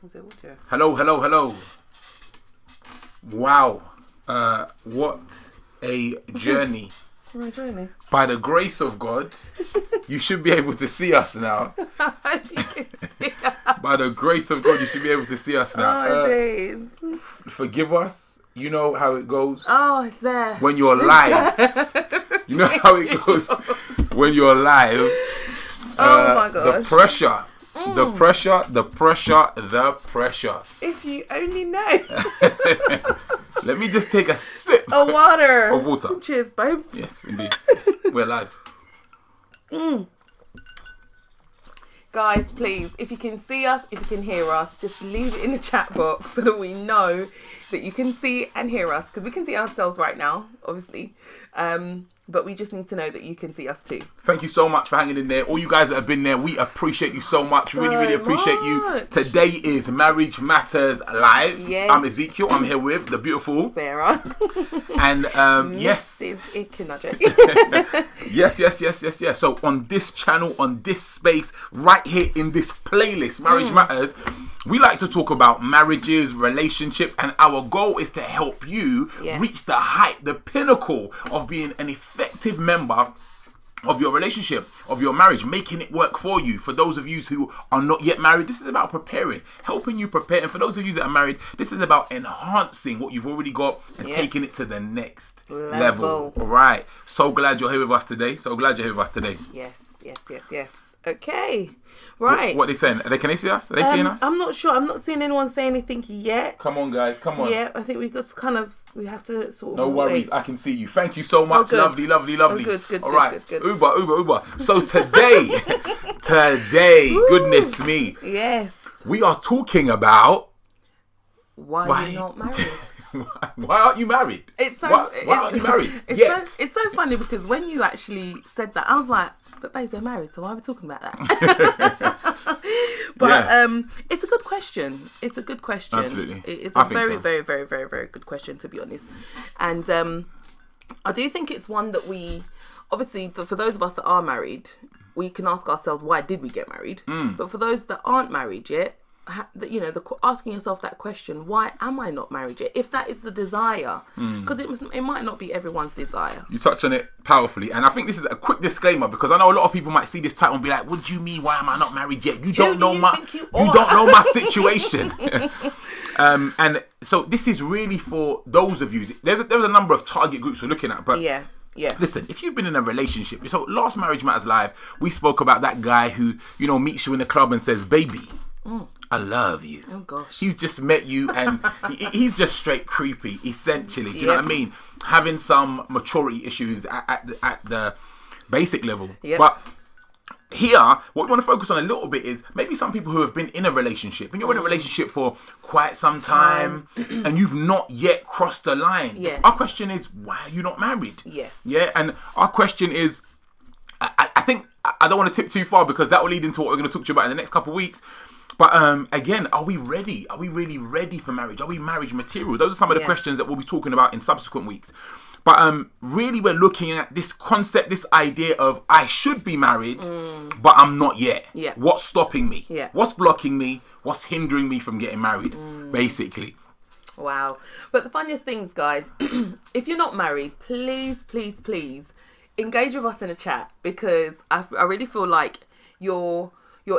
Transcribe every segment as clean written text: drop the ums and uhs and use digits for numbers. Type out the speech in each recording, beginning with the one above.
Hello. Wow. What a journey. What a journey. By the grace of God, you should be able to see us now. By the grace of God, you should be able to see us now. Oh, days. Forgive us. You know how it goes. Oh, it's there. When you're live. You know how it goes when you're live. Oh my gosh. The pressure. The pressure. If you only know. Let me just take a sip of water. Of water. Cheers, babes. Yes, indeed. We're live. Guys, please, if you can see us, if you can hear us, just leave it in the chat box so that we know that you can see and hear us. Because we can see ourselves right now, obviously. But we just need to know that you can see us too. Thank you so much for hanging in there. All you guys that have been there, we appreciate you so much. Really appreciate you. Today is Marriage Matters Live. Yes. I'm Ezekiel. I'm here with the beautiful Sarah. And yes. Yes. So on this channel, on this space, right here in this playlist, Marriage Matters, we like to talk about marriages, relationships, and our goal is to help you reach the height, the pinnacle of being an effective member of your relationship, of your marriage, making it work for you. For those of you who are not yet married, this is about preparing, helping you prepare. And for those of you that are married, this is about enhancing what you've already got and taking it to the next level. All right. So glad you're here with us today. Yes. Okay. Right. What are they saying? Can they see us? Are they seeing us? I'm not sure. I'm not seeing anyone say anything yet. Come on, guys. Come on. Yeah, I think we just we have to sort of... No worries. I can see you. Thank you so much. Oh, lovely. Good. All right. Good. Uber. So today, goodness me. Yes. We are talking about... Why you're not married. Why aren't you married? Why aren't you married? It's so funny because when you actually said that, I was like, but babes, we're married, so why are we talking about that? But it's a good question. Absolutely. It's a very, very, very, very, very good question, to be honest. And I do think it's one that we, obviously, for those of us that are married, we can ask ourselves, why did we get married? But for those that aren't married yet, asking yourself that question, why am I not married yet? If that is the desire, because it might not be everyone's desire. You touch on it powerfully, and I think this is a quick disclaimer because I know a lot of people might see this title and be like, "What do you mean? Why am I not married yet? You don't know my situation." And so this is really for those of you. There's a number of target groups we're looking at, but yeah. Listen, if you've been in a relationship, so last Marriage Matters Live, we spoke about that guy who meets you in the club and says, "Baby, I love you." Oh gosh. He's just met you and he's just straight creepy, essentially. Do you know what I mean? Having some maturity issues at the basic level. Yep. But here, what we want to focus on a little bit is maybe some people who have been in a relationship and you're in a relationship for quite some time and you've not yet crossed the line. Yes. Our question is, why are you not married? Yes. Yeah, and our question is, I think, I don't want to tip too far because that will lead into what we're going to talk to you about in the next couple of weeks. But again, are we ready? Are we really ready for marriage? Are we marriage material? Those are some of the questions that we'll be talking about in subsequent weeks. But really, we're looking at this concept, this idea of I should be married, but I'm not yet. Yeah. What's stopping me? Yeah. What's blocking me? What's hindering me from getting married, basically? Wow. But the funniest things, guys, if you're not married, please engage with us in a chat because I really feel like your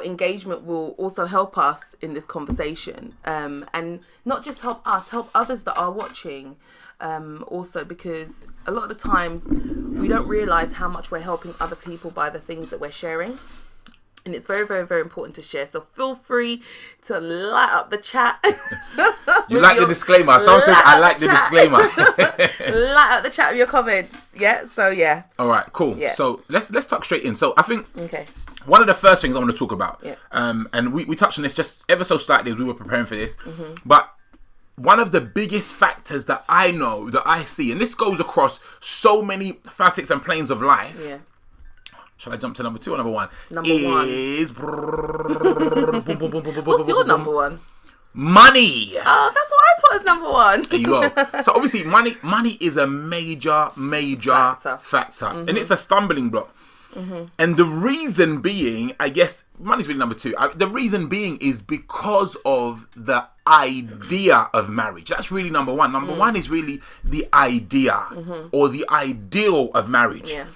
engagement will also help us in this conversation, and not just help us, help others that are watching also, because a lot of the times we don't realise how much we're helping other people by the things that we're sharing. And it's very, very, very important to share. So feel free to light up the chat. You like the disclaimer. Someone says, I like the disclaimer. Light up the chat with your comments. Yeah, so yeah. All right, cool. Yeah. So let's tuck straight in. So I think... Okay. One of the first things I want to talk about, and we touched on this just ever so slightly as we were preparing for this, but one of the biggest factors that I know, that I see, and this goes across so many facets and planes of life. Yeah. Shall I jump to number two or number one? Number one. What's your number one? Money. Oh, that's what I put as number one. There you go. So obviously money is a major factor. And it's a stumbling block. And the reason being, I guess, money's really number two. The reason being is because of the idea of marriage. That's really number one. Number one is really the idea or the ideal of marriage. Yeah.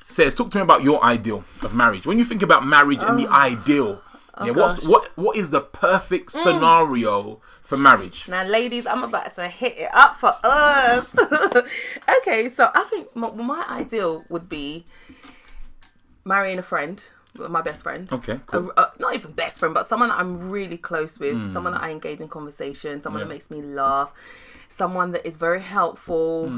Says, talk to me about your ideal of marriage. When you think about marriage and the ideal, what is the perfect scenario for marriage? Now, ladies, I'm about to hit it up for us. Okay, so I think my ideal would be marrying a friend, my best friend. Okay, cool. Not even best friend, but someone that I'm really close with, someone that I engage in conversation, someone that makes me laugh, someone that is very helpful.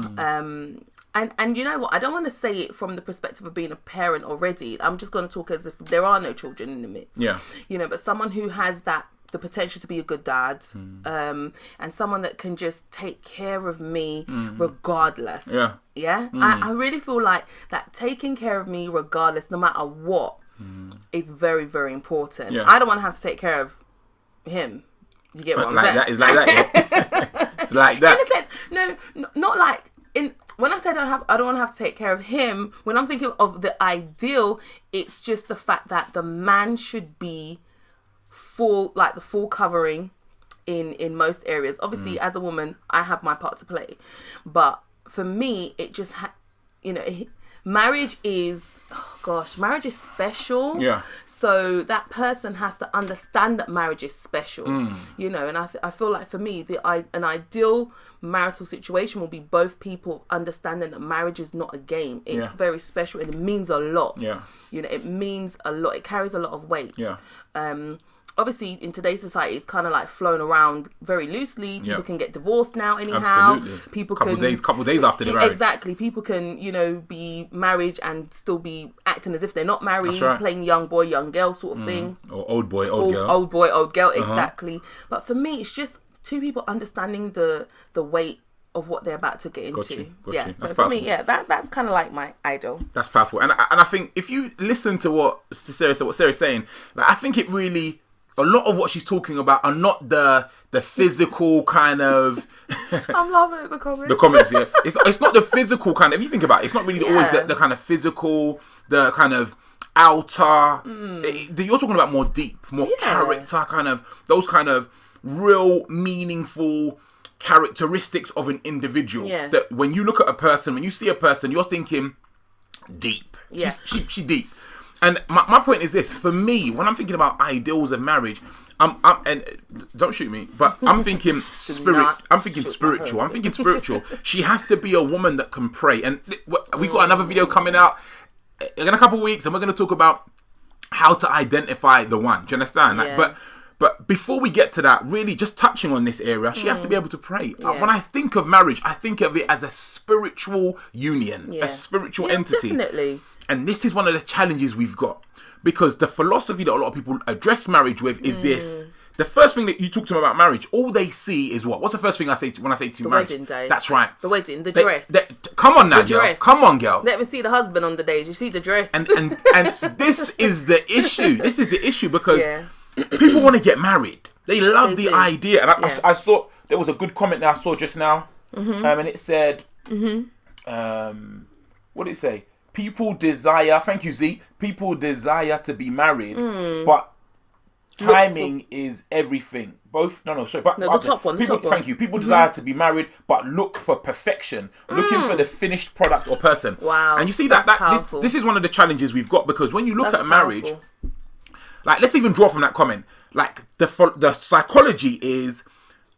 And you know what? I don't want to say it from the perspective of being a parent already. I'm just going to talk as if there are no children in the midst. Yeah. You know, but someone who has the potential to be a good dad, and someone that can just take care of me regardless. Yeah. Yeah. I really feel like that taking care of me regardless, no matter what, is very, very important. Yeah. I don't want to have to take care of him. You get what I'm saying? It's like that. Yeah. It's like that. In a sense, no, not like when I say I don't want to have to take care of him. When I'm thinking of the ideal, it's just the fact that the man should be the full covering in most areas. Obviously, as a woman, I have my part to play, but for me, it just marriage is special. Yeah. So that person has to understand that marriage is special. You know, and I feel like for me, an ideal marital situation will be both people understanding that marriage is not a game. It's very special and it means a lot. Yeah. You know, it means a lot. It carries a lot of weight. Yeah. Obviously, in today's society, it's kind of like flown around very loosely. People can get divorced now anyhow. Absolutely. People couple days after they're married. Exactly. People can, be married and still be acting as if they're not married, playing young boy, young girl sort of thing. Or old boy, old girl. Old boy, old girl, exactly. But for me, it's just two people understanding the weight of what they're about to get into. Got you. So that's for me, that's kind of like my idol. That's powerful. And I think if you listen to what Sarah's saying, I think it really... A lot of what she's talking about are not the physical kind of... I'm loving the comments. The comments, yeah. It's not the physical kind of... If you think about it, it's not really always the kind of physical, the kind of outer... You're talking about more deep, more character, kind of... Those kind of real, meaningful characteristics of an individual. Yeah. That when you look at a person, when you see a person, you're thinking deep. Yeah. She's deep. And my point is this: for me, when I'm thinking about ideals of marriage, and don't shoot me, but I'm thinking spirit. I'm thinking spiritual. I'm thinking spiritual. She has to be a woman that can pray. And we got another video coming out in a couple of weeks, and we're going to talk about how to identify the one. Do you understand? Yeah. But before we get to that, really just touching on this area, she has to be able to pray. Yeah. When I think of marriage, I think of it as a spiritual union, a spiritual entity. Definitely. And this is one of the challenges we've got. Because the philosophy that a lot of people address marriage with is this. The first thing that you talk to them about marriage, all they see is what? What's the first thing I say when I say to you marriage? The wedding day. That's right. The wedding, the dress. Come on now, girl. Come on, girl. Let me see the husband on the day. You see the dress. And this is the issue. This is the issue because people want to get married. They love the idea. And I saw, there was a good comment that I saw just now. And it said, what did it say? People desire, thank you, Z. People desire to be married, but timing is everything. Both, the top one. Thank you. People desire to be married, but look for perfection, looking for the finished product or person. Wow. And you see that this is one of the challenges we've got because when you look at marriage, like let's even draw from that comment. Like the psychology is,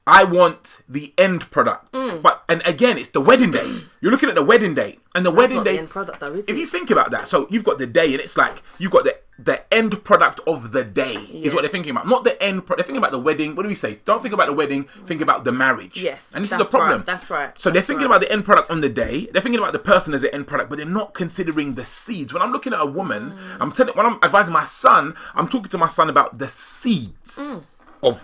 I want the end product, and again, it's the wedding day. You're looking at the wedding day, and the wedding day. The end product, though, is if you think about that, so you've got the day, and it's like you've got the end product of the day is what they're thinking about, not the end. They're thinking about the wedding. What do we say? Don't think about the wedding. Think about the marriage. Yes, and this is the problem. Right, that's right. So they're thinking about the end product on the day. They're thinking about the person as the end product, but they're not considering the seeds. When I'm looking at a woman, when I'm advising my son, I'm talking to my son about the seeds.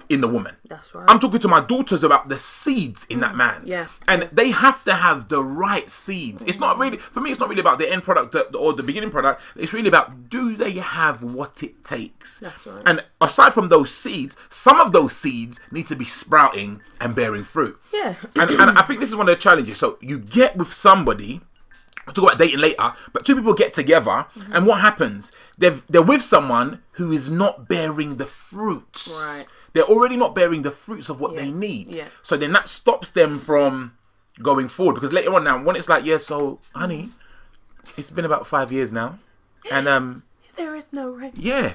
In the woman. That's right. I'm talking to my daughters about the seeds in that man. Yeah. And they have to have the right seeds. It's not really, for me, it's not really about the end product or the beginning product. It's really about, do they have what it takes? That's right. And aside from those seeds, some of those seeds need to be sprouting and bearing fruit. Yeah. And I think this is one of the challenges. So you get with somebody We'll talk about dating later, but two people get together, and what happens? They're with someone who is not bearing the fruits. Right. They're already not bearing the fruits of what they need. Yeah. So then that stops them from going forward, because later on now, when it's like, yeah, so honey, it's been about 5 years now, and there is no rain. yeah,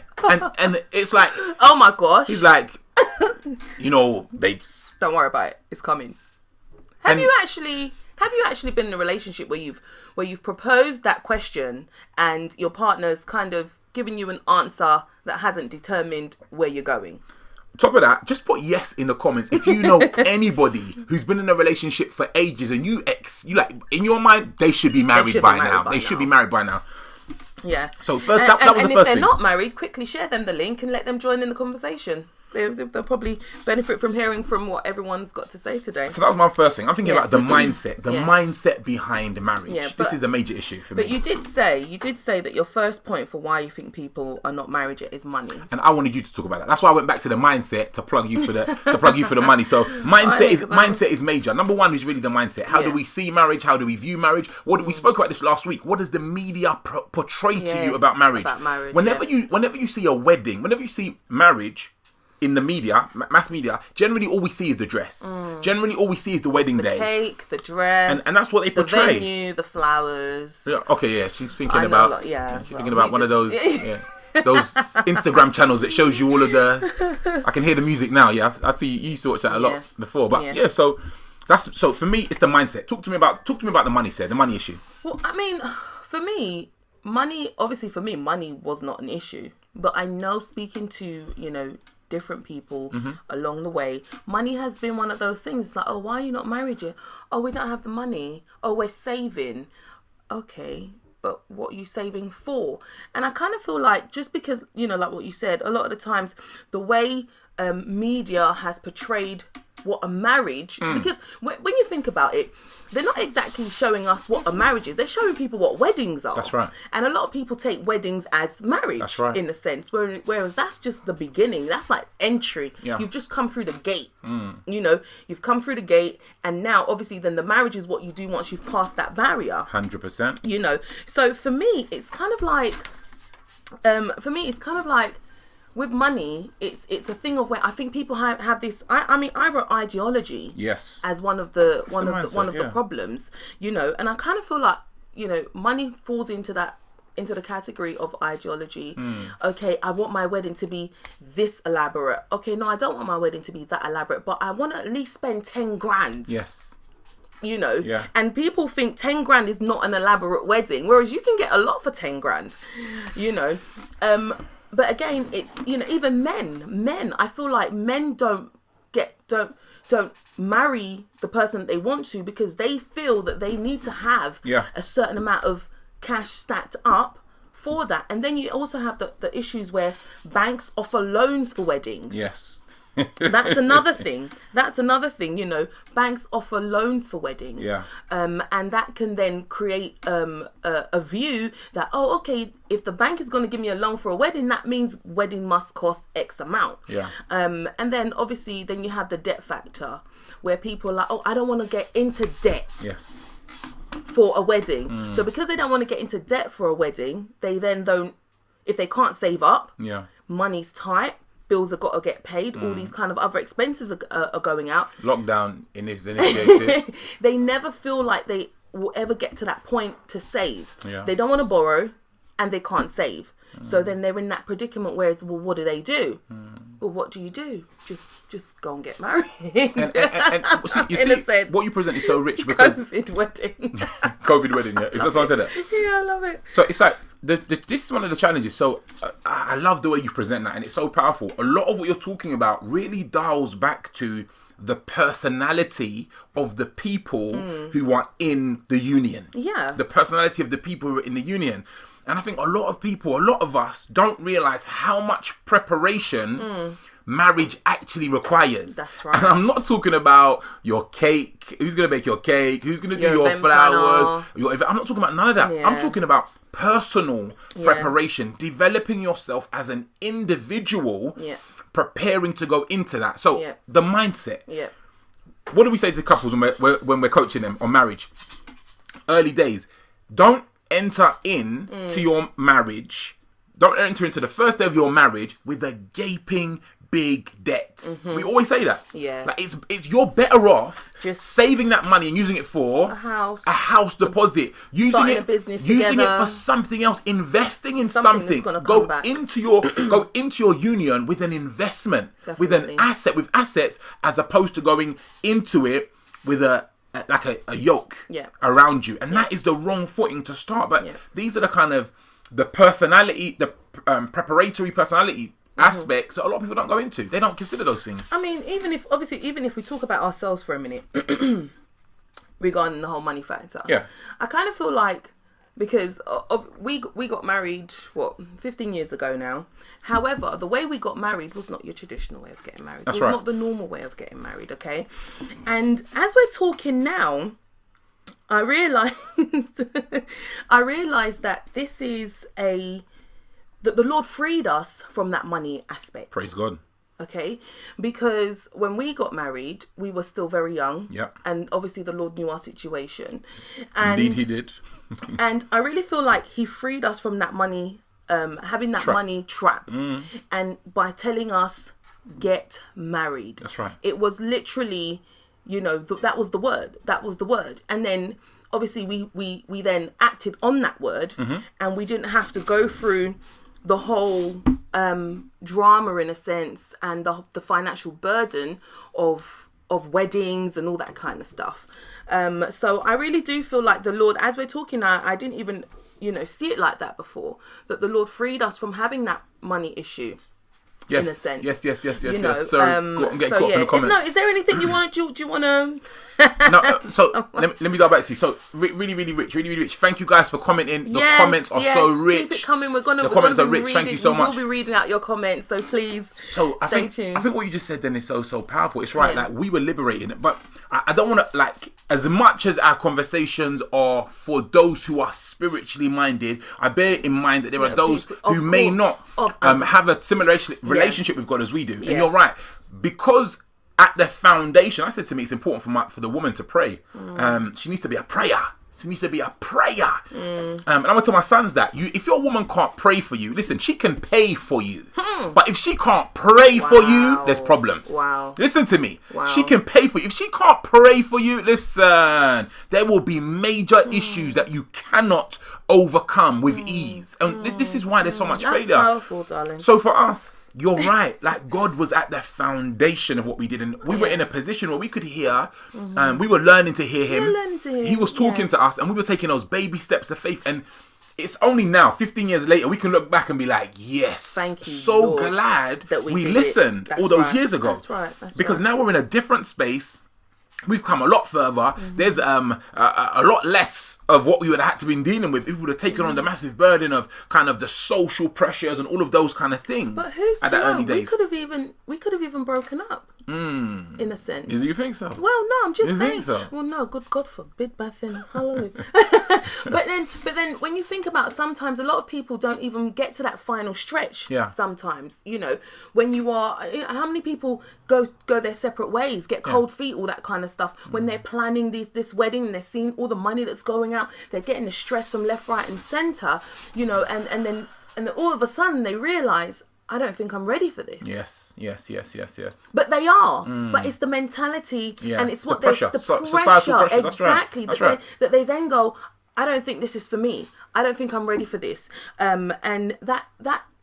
and it's like, Oh my gosh. he's like, you know, babes, Don't worry about it. It's coming. Have you actually been in a relationship where you've proposed that question and your partner's kind of given you an answer that hasn't determined where you're going? top of that, just put yes in the comments if you know anybody who's been in a relationship for ages and you like, in your mind, they should be married by now. They should be married by now. Yeah. So first, that was the first thing. And if they're not married, quickly share them the link and let them join in the conversation. They'll probably benefit from hearing from what everyone's got to say today. So that was my first thing. I'm thinking about the mindset, mindset behind marriage. Yeah, this is a major issue for me. But you did say that your first point for why you think people are not married yet is money. And I wanted you to talk about that. That's why I went back to the mindset to plug you for the money. So mindset is major. Number one is really the mindset. How do we see marriage? How do we view marriage? We spoke about this last week. What does the media portray to you about marriage? Whenever you see a wedding, whenever you see marriage in the media, mass media, generally all we see is the dress. Generally all we see is the wedding day. The cake, the dress. And that's what they portray. The venue, the flowers. Yeah, okay, yeah. She's thinking about one of those those Instagram channels that shows you all of the... I can hear the music now, yeah. I see you used to watch that a lot before. But so for me, it's the mindset. Talk to me about the money, the money issue. Well, I mean, for me, money was not an issue. But I know, speaking to, different people along the way, money has been one of those things. It's like, oh, why are you not married yet? Oh, we don't have the money. Oh, we're saving. Okay, but what are you saving for? And I kind of feel like, just because, like what you said, a lot of the times the way media has portrayed what a marriage, because when you think about it, they're not exactly showing us what a marriage is. They're showing people what weddings are. That's right. And a lot of people take weddings as marriage. That's right. In a sense, whereas that's just the beginning. That's like entry. Yeah. You've just come through the gate. You've come through the gate, and now obviously then the marriage is what you do once you've passed that barrier. 100%. So for me, it's kind of like, with money, it's a thing of where I think people have this. I wrote ideology. Yes. As one of the problems, and I kind of feel like money falls into the category of ideology. Okay, I want my wedding to be this elaborate. Okay, no, I don't want my wedding to be that elaborate, but I want to at least spend 10 grand. Yes. And people think 10 grand is not an elaborate wedding, whereas you can get a lot for 10 grand. But again, it's, even men, I feel like men don't marry the person that they want to because they feel that they need to have a certain amount of cash stacked up for that. And then you also have the issues where banks offer loans for weddings. Yes. That's another thing. Banks offer loans for weddings. Yeah. And that can then create a view that, oh, okay, if the bank is going to give me a loan for a wedding, that means wedding must cost X amount. Yeah. And then obviously then you have the debt factor where people are like, oh, I don't want to get into debt. Yes. For a wedding. So because they don't want to get into debt for a wedding, they then don't, if they can't save up, money's tight, bills have got to get paid, all these kind of other expenses are going out. Lockdown is initiated. They never feel like they will ever get to that point to save. Yeah. They don't want to borrow and they can't save. So then they're in that predicament where it's, well, what do they do? Well, what do? Just go and get married. And you see, what you present is so rich because... COVID wedding, yeah. Is that someone said that? Yeah, I love it. So it's like, this is one of the challenges. So I love the way you present that, and it's so powerful. A lot of what you're talking about really dials back to the personality of the people who are in the union. Yeah. The personality of the people who are in the union. And I think a lot of us don't realise how much preparation marriage actually requires. That's right. And I'm not talking about your cake, who's going to bake your cake, who's going to do your flowers, I'm not talking about none of that. Yeah. I'm talking about personal preparation, developing yourself as an individual, preparing to go into that. So the mindset. Yeah. What do we say to couples when we're coaching them on marriage? Early days. don't enter in to your marriage. Don't enter into the first day of your marriage with a gaping big debt. We always say that. Yeah. Like it's you're better off Just saving that money and using it for a house deposit, using starting it, a business using together. it for something else, investing in Something something. that's gonna Go come back. into your union with an investment, with an Definitely. with assets, as opposed to going into it with a yoke around you, and that is the wrong footing to start. But these are the kind of the personality, the preparatory personality aspects that a lot of people don't go into. They don't consider those things. I mean, even if we talk about ourselves for a minute regarding the whole money factor, I kind of feel like, because we got married 15 years ago now. However, the way we got married was not your traditional way of getting married. It was not the normal way of getting married, okay? And as we're talking now, I realized that this is that the Lord freed us from that money aspect. Praise God. Okay, because when we got married, we were still very young. Yeah. And obviously the Lord knew our situation. And, Indeed, He did. And I really feel like He freed us from that money, having that money trap. And by telling us, get married. That's right. It was literally, that was the word. That was the word. And then obviously we then acted on that word, and we didn't have to go through the whole drama, in a sense, and the financial burden of weddings and all that kind of stuff. So I really do feel like the Lord, as we're talking now, I didn't even see it like that before, that the Lord freed us from having that money issue. Yes, in a sense. yes. You know, Sorry, I'm getting caught in the comments. Is there anything you want to do? You want to? No, so let me go back to you. So really rich. Thank you guys for commenting. The comments are so rich. Keep it coming. The comments are rich. Thank you so much. We'll be reading out your comments, so please stay tuned. I think what you just said then is so powerful. It's right. Like, we were liberating, but I don't want to, like, as much as our conversations are for those who are spiritually minded, I bear in mind that there are those who may not have a similar relationship with God as we do. And you're right, because at the foundation, I said to me, it's important for the woman to pray. She needs to be a prayer. She needs to be a prayer. And I'm going to tell my sons that if your woman can't pray for you, listen, she can pay for you. But if she can't pray for you, there's problems. Wow. Listen to me. Wow. She can pay for you. If she can't pray for you, listen, there will be major issues that you cannot overcome with ease. And this is why there's so much failure. That's powerful, darling. So for us, you're right. Like, God was at the foundation of what we did, and we were in a position where we could hear. We were learning to hear Him. He was talking to us, and we were taking those baby steps of faith. And it's only now, 15 years later, we can look back and be like, yes, thank you, so Lord, glad that we listened all those years ago. That's right. Because now we're in a different space. We've come a lot further. There's a lot less of what we would have had to been dealing with if we would have taken on the massive burden of kind of the social pressures and all of those kind of things. But who's at to that know? early days. We could have even broken up. In a sense. You think so? Well, no, I'm just You saying. think so? Well, no, God forbid, bad thing. Hallelujah. but then, when you think about, sometimes a lot of people don't even get to that final stretch. Yeah. Sometimes, when you are, how many people go their separate ways, get cold feet, all that kind of stuff. When they're planning this wedding and they're seeing all the money that's going out, they're getting the stress from left, right, and centre. And then all of a sudden they realise, I don't think I'm ready for this. Yes. But they are. But it's the mentality, and it's what pressure. Societal pressure. Exactly. That's right. That they then go, I don't think this is for me. I don't think I'm ready for this. And that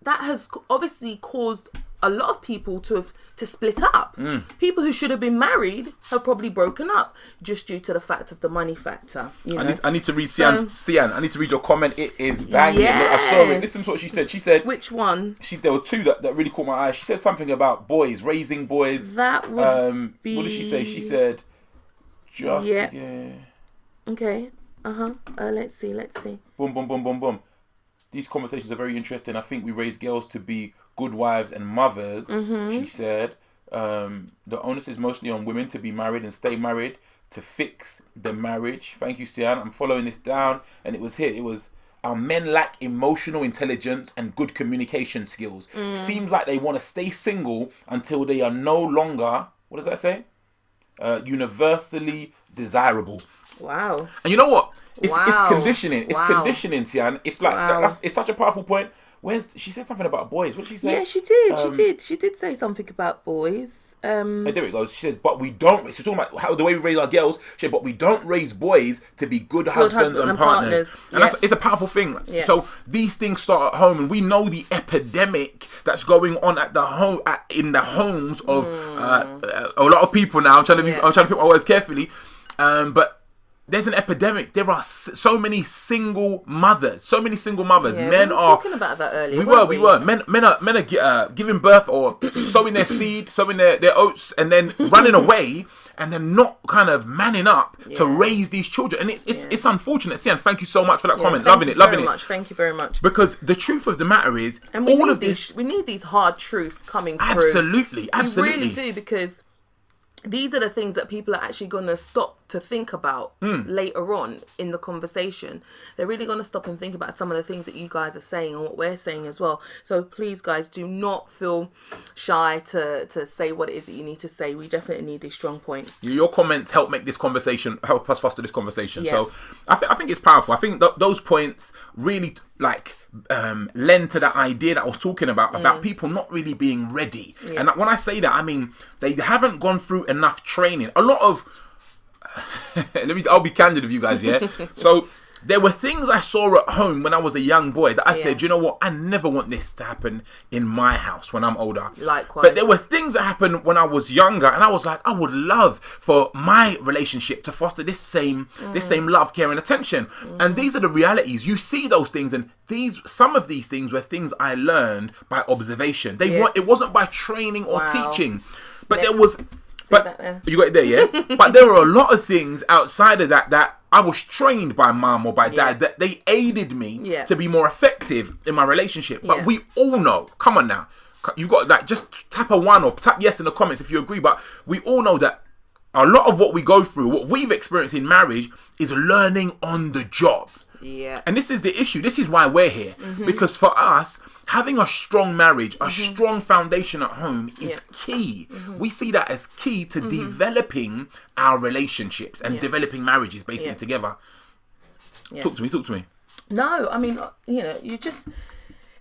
has obviously caused a lot of people to split up. People who should have been married have probably broken up just due to the fact of the money factor. I need to read Sian. I need to read your comment. It is banging. Look, I saw it. Listen to what she said. She said, which one? There were two that really caught my eye. She said something about boys, raising boys. That would be... What did she say? She said, Okay. Let's see. Boom. These conversations are very interesting. I think we raise girls to be good wives and mothers. She said, the onus is mostly on women to be married and stay married to fix the marriage. Thank you, Sian. I'm following this down. And it was here. It was, our men lack emotional intelligence and good communication skills. Seems like they want to stay single until they are no longer, what does that say? universally desirable. Wow. And you know what? It's Wow. conditioning. It's Wow. conditioning, Sian. It's like Wow. it's such a powerful point. She said something about boys. What did she say? Yeah, she did. She did say something about boys. And there it goes. She said, but we don't. She's talking about how the way we raise our girls. She said, but we don't raise boys to be good husbands and partners. And it's a powerful thing. Yeah. So these things start at home, and we know the epidemic that's going on at the home in the homes of a lot of people now. I'm trying to pick my words carefully, but. There's an epidemic. There are so many single mothers. Yeah, Men we were are talking about that earlier. We were. Men are giving birth or sowing their seed, sowing their oats, and then running away, and then not kind of manning up to raise these children. And it's unfortunate. Sian, thank you so much for that comment. Loving it. Thank you very much. Because the truth of the matter is, and we need these hard truths coming through. Absolutely. We really do, because these are the things that people are actually going to stop to think about later on in the conversation. They're really going to stop and think about some of the things that you guys are saying and what we're saying as well. So please, guys, do not feel shy to say what it is that you need to say. We definitely need these strong points. Your comments help us foster this conversation. Yeah. So I think it's powerful. I think those points really lend to that idea that I was talking about people not really being ready. Yeah. And when I say that, I mean they haven't gone through enough training. A lot of I'll be candid with you guys, yeah? So there were things I saw at home when I was a young boy that I said, you know what, I never want this to happen in my house when I'm older. Likewise. But there were things that happened when I was younger, and I was like, I would love for my relationship to foster this same love, care, and attention. And these are the realities. You see those things, and some of these things were things I learned by observation. It wasn't by training or teaching. But there was... But you got it there, yeah? But there were a lot of things outside of that I was trained by mum or by dad that they aided me to be more effective in my relationship. But we all know, come on now, you got that, just tap a 1 or tap yes in the comments if you agree. But we all know that a lot of what we go through, what we've experienced in marriage, is learning on the job. Yeah. And this is the issue. This is why we're here. Because for us, having a strong marriage, a strong foundation at home is key. We see that as key to developing our relationships and developing marriages basically together. Yeah. Talk to me. No, I mean,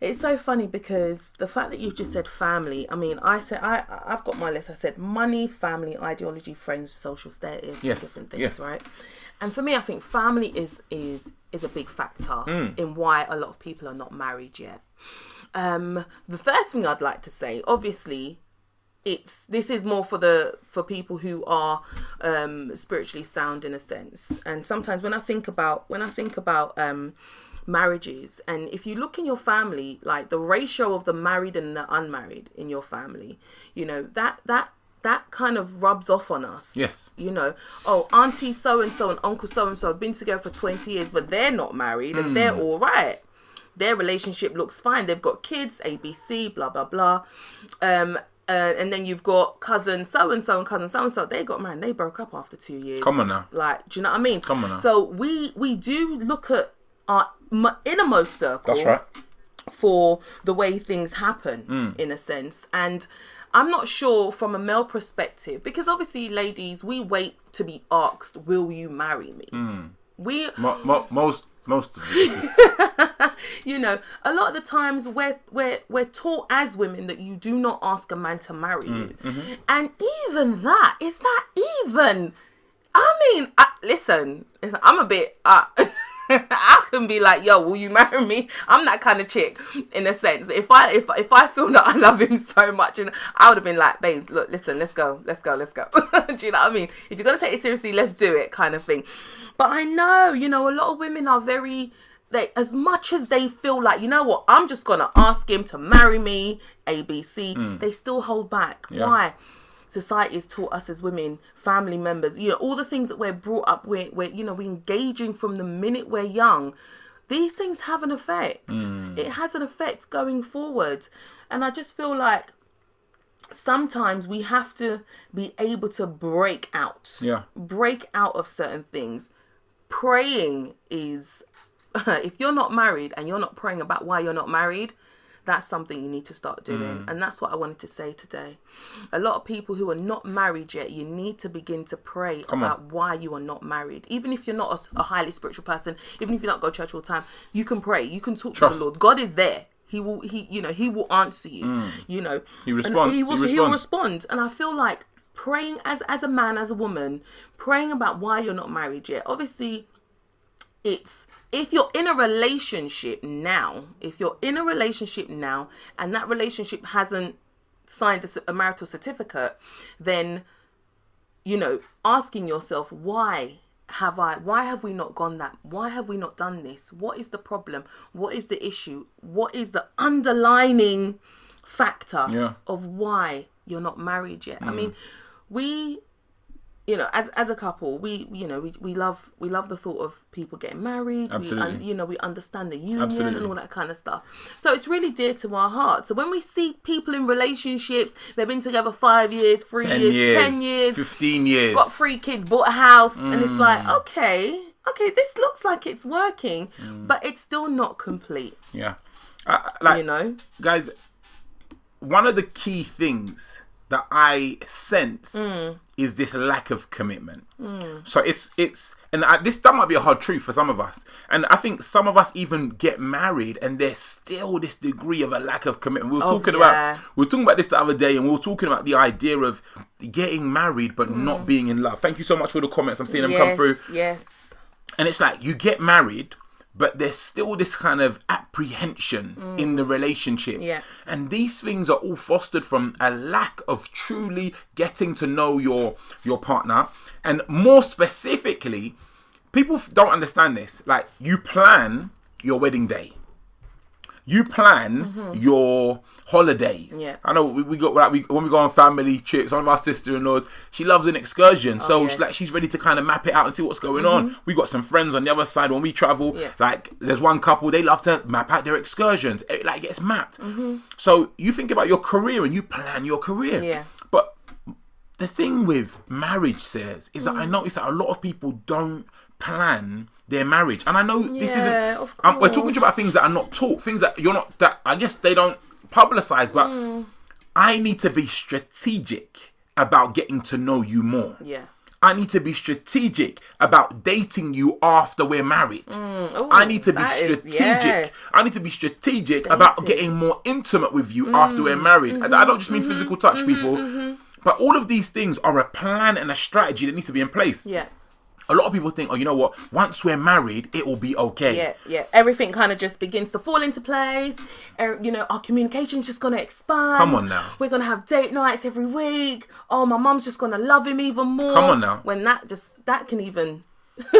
it's so funny because the fact that you've just said family, I mean, I've got my list. I said money, family, ideology, friends, social status, different things, right? And for me, I think family is a big factor in why a lot of people are not married yet. The first thing I'd like to say, obviously, this is more for people who are spiritually sound in a sense. And sometimes when I think about marriages, and if you look in your family, like the ratio of the married and the unmarried in your family, you know, that kind of rubs off on us. Yes. You know, auntie so-and-so and uncle so-and-so have been together for 20 years, but they're not married and they're all right. Their relationship looks fine. They've got kids, ABC, blah, blah, blah. And then you've got cousin so-and-so and cousin so-and-so. They got married. They broke up after 2 years. Come on now. Like, do you know what I mean? Come on now. So we do look at our innermost circle. That's right. For the way things happen, in a sense. And I'm not sure from a male perspective, because obviously, ladies, we wait to be asked, will you marry me? Most of it. You know, a lot of the times we're taught as women that you do not ask a man to marry you. And even that, is that even... I mean, listen, I'm a bit... I can be like, yo, will you marry me? I'm that kind of chick, in a sense. If I feel that I love him so much, and I would have been like, babes, look, listen, let's go. Do you know what I mean? If you're gonna take it seriously, let's do it, kind of thing. But I know, you know, a lot of women are as much as they feel like, you know what, I'm just gonna ask him to marry me, ABC, they still hold back. Yeah. Why? Society has taught us as women, family members, you know, all the things that we're brought up with, we're engaging from the minute we're young. These things have an effect. It has an effect going forward. And I just feel like sometimes we have to be able to break out of certain things. Praying is, if you're not married and you're not praying about why you're not married, that's something you need to start doing. And that's what I wanted to say today. A lot of people who are not married yet, you need to begin to pray about why you are not married. Even if you're not a highly spiritual person, even if you don't go to church all the time, you can pray. You can talk to the Lord. God is there. He will answer you. You know, He responds. He will respond. And I feel like praying as a man, as a woman, praying about why you're not married yet. Obviously, it's if you're in a relationship now, and that relationship hasn't signed a marital certificate, then, you know, asking yourself, why have we not gone that? Why have we not done this? What is the problem? What is the issue? What is the underlining factor of why you're not married yet? I mean, we, you know, as a couple, we love the thought of people getting married. Absolutely. We understand the union and all that kind of stuff. So it's really dear to our heart. So when we see people in relationships, they've been together 5 years, 3 years, 10 years, 15 years, got 3 kids, bought a house, and it's like, okay, this looks like it's working, but it's still not complete. Yeah. Guys, one of the key things that I sense is this lack of commitment. So it's that might be a hard truth for some of us, and I think some of us even get married and there's still this degree of a lack of commitment. We were talking about this the other day, and we were talking about the idea of getting married but not being in love. Thank you so much for the comments. I'm seeing them come through. Yes. And it's like you get married, but there's still this kind of apprehension in the relationship. Yeah. And these things are all fostered from a lack of truly getting to know your partner. And more specifically, people don't understand this. Like, you plan your wedding day. You plan your holidays. Yeah. I know we got when we go on family trips. One of our sister-in-laws, she loves an excursion, she's ready to kind of map it out and see what's going on. We got some friends on the other side when we travel. Yeah. Like, there's one couple, they love to map out their excursions. It like gets mapped. So you think about your career and you plan your career. Yeah. But the thing with marriage, says, is that I notice that a lot of people don't plan their marriage. And I know this isn't, we're talking about things that are not taught, things that you're not, that I guess they don't publicize, but I need to be strategic about getting to know you more. Yeah. I need to be strategic about dating you after we're married. I need to be strategic. I need to be strategic about getting more intimate with you after we're married. And I don't just mean physical touch, people. But all of these things are a plan and a strategy that needs to be in place. Yeah. A lot of people think, oh, you know what? Once we're married, it will be okay. Yeah, yeah. Everything kind of just begins to fall into place. You know, our communication's just going to expand. Come on now. We're going to have date nights every week. Oh, my mum's just going to love him even more. Come on now. When that can even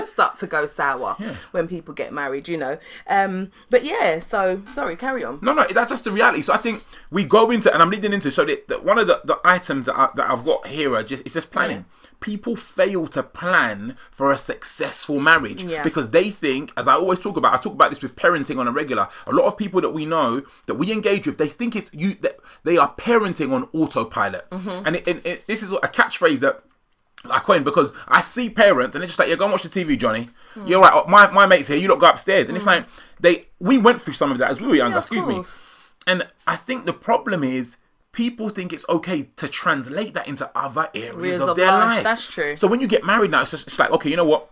start to go sour when people get married, you know. But yeah, so, sorry, carry on. No, that's just the reality. So I think we go into, and I'm leading into, so that one of the items that I've got here are it's just planning. Yeah. People fail to plan for a successful marriage because they think, as I always talk about this with parenting on a regular, a lot of people that we know, that we engage with, they think it's that they are parenting on autopilot. And this is a catchphrase that I coined because I see parents and they're just like, yeah, go and watch the TV, Johnny. You're right, my mate's here, you lot go upstairs. And it's like, we went through some of that as we were younger, excuse me. And I think the problem is, people think it's okay to translate that into other areas of their life. That's true. So when you get married now, it's like, okay, you know what?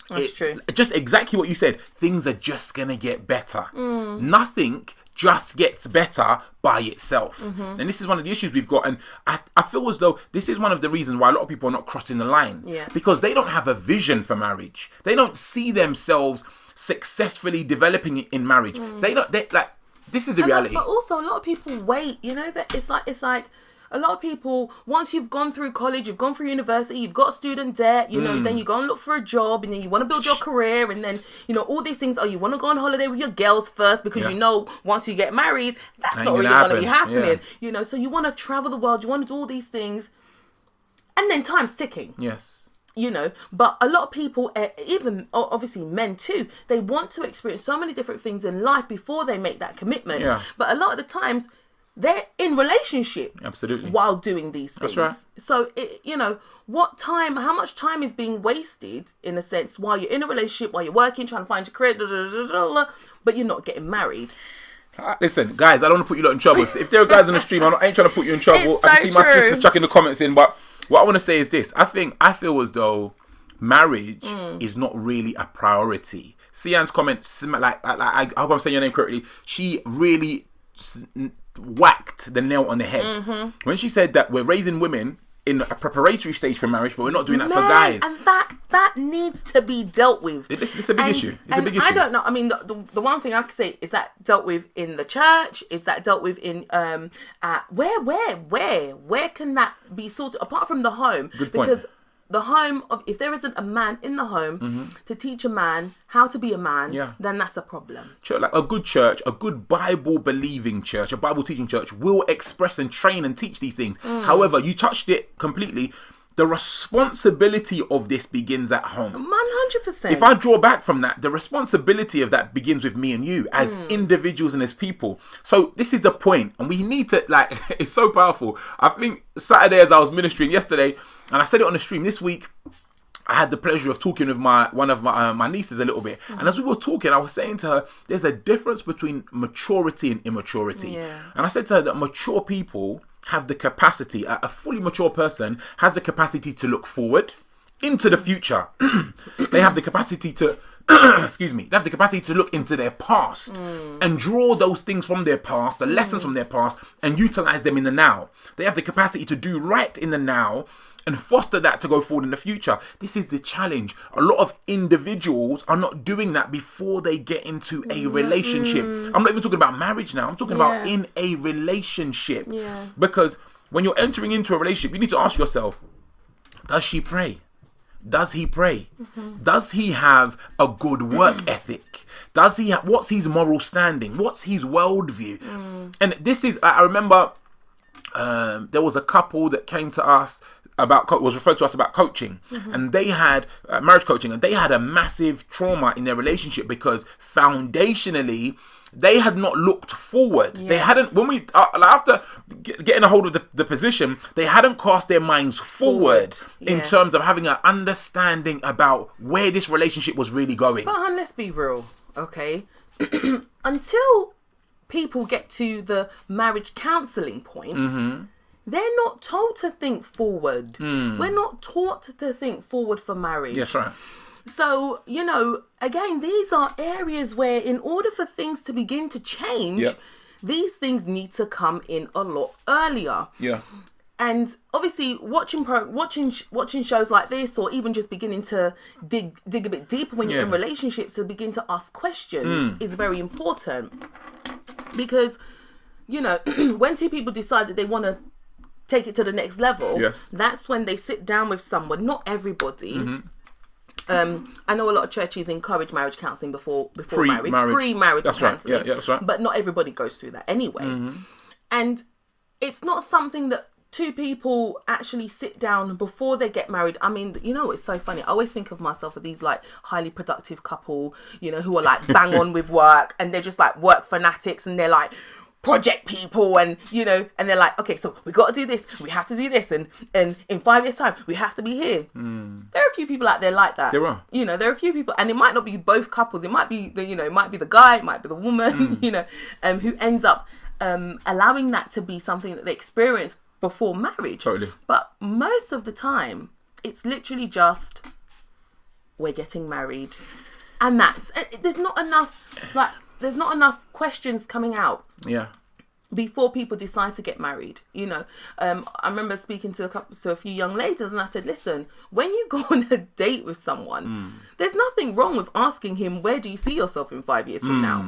That's true. Just exactly what you said. Things are just going to get better. Nothing just gets better by itself. And this is one of the issues we've got. And I feel as though this is one of the reasons why a lot of people are not crossing the line. Yeah. Because they don't have a vision for marriage. They don't see themselves successfully developing in marriage. This is the reality. But also, a lot of people wait. You know, that it's like a lot of people, once you've gone through college, you've gone through university, you've got student debt, you know, then you go and look for a job, and then you want to build your career, and then, you know, all these things. Oh, you want to go on holiday with your girls first because you know once you get married, that's not really going to be happening. Yeah. You know, so you want to travel the world, you want to do all these things, and then time's ticking. Yes. You know, but a lot of people, even obviously men too, they want to experience so many different things in life before they make that commitment. Yeah. But a lot of the times, they're in relationship while doing these things. That's right. So, you know, how much time is being wasted, in a sense, while you're in a relationship, while you're working, trying to find your career, but you're not getting married. Listen, guys, I don't want to put you lot in trouble. If there are guys on the stream, I ain't trying to put you in trouble. It's I so can see my true. sisters chucking the comments in, but what I want to say is this. I feel as though marriage is not really a priority. Sian's comment, I hope I'm saying your name correctly. She really whacked the nail on the head when she said that we're raising women in a preparatory stage for marriage, but we're not doing that for guys. And that needs to be dealt with. It's a big issue. It's a big issue. I don't know. I mean, the one thing I could say is that dealt with in the church. Is that dealt with in where can that be sorted apart from the home? Good point. Because the home if there isn't a man in the home to teach a man how to be a man, then that's a problem. Like a good church, a good Bible believing church, a Bible teaching church will express and train and teach these things. However, you touched it completely. The responsibility of this begins at home. 100%. If I draw back from that, the responsibility of that begins with me and you as individuals and as people. So this is the point, and we need to, like, it's so powerful. I think Saturday, as I was ministering yesterday, and I said it on the stream this week, I had the pleasure of talking with one of my nieces a little bit. And as we were talking, I was saying to her, there's a difference between maturity and immaturity. Yeah. And I said to her that mature people have the capacity, a fully mature person has the capacity to look forward into the future. They have the capacity to, excuse me, they have the capacity to look into their past and draw those things from their past, the lessons from their past, and utilize them in the now. They have the capacity to do right in the now and foster that to go forward in the future. This is the challenge. A lot of individuals are not doing that before they get into a relationship. I'm not even talking about marriage now. I'm talking about in a relationship. Yeah. Because when you're entering into a relationship, you need to ask yourself, does she pray? Does he pray? Does he have a good work ethic? Does he what's his moral standing? What's his worldview? And this is, I remember there was a couple that came to us was referred to us about coaching, and they had marriage coaching, and they had a massive trauma in their relationship because foundationally they had not looked forward. They hadn't, when we after getting a hold of the position, they hadn't cast their minds forward in terms of having an understanding about where this relationship was really going. But let's be real, okay? Until people get to the marriage counselling point, they're not told to think forward. We're not taught to think forward for marriage. Yes, right. So, again, these are areas where in order for things to begin to change, these things need to come in a lot earlier. Yeah. And obviously watching shows like this, or even just beginning to dig a bit deeper when you're in relationships, to begin to ask questions is very important. Because, when two people decide that they want to take it to the next level, that's when they sit down with someone. Not everybody. I know a lot of churches encourage marriage counselling before marriage, pre-marriage counselling. Right. Yeah, that's right. But not everybody goes through that anyway. And it's not something that two people actually sit down before they get married. I mean, it's so funny. I always think of myself as these like highly productive couple, who are like bang on with work, and they're just like work fanatics, and they're like project people, and and they're like, okay, so we got to do this, we have to do this, and in 5 years time we have to be here. There are a few people out there like that. There are. There are a few people, and it might not be both couples, it might be it might be the guy, it might be the woman, who ends up allowing that to be something that they experience before marriage. Totally. But most of the time it's literally just, we're getting married, and there's not enough questions coming out before people decide to get married. I remember speaking to a few young ladies, and I said, listen, when you go on a date with someone, there's nothing wrong with asking him, where do you see yourself in 5 years from now?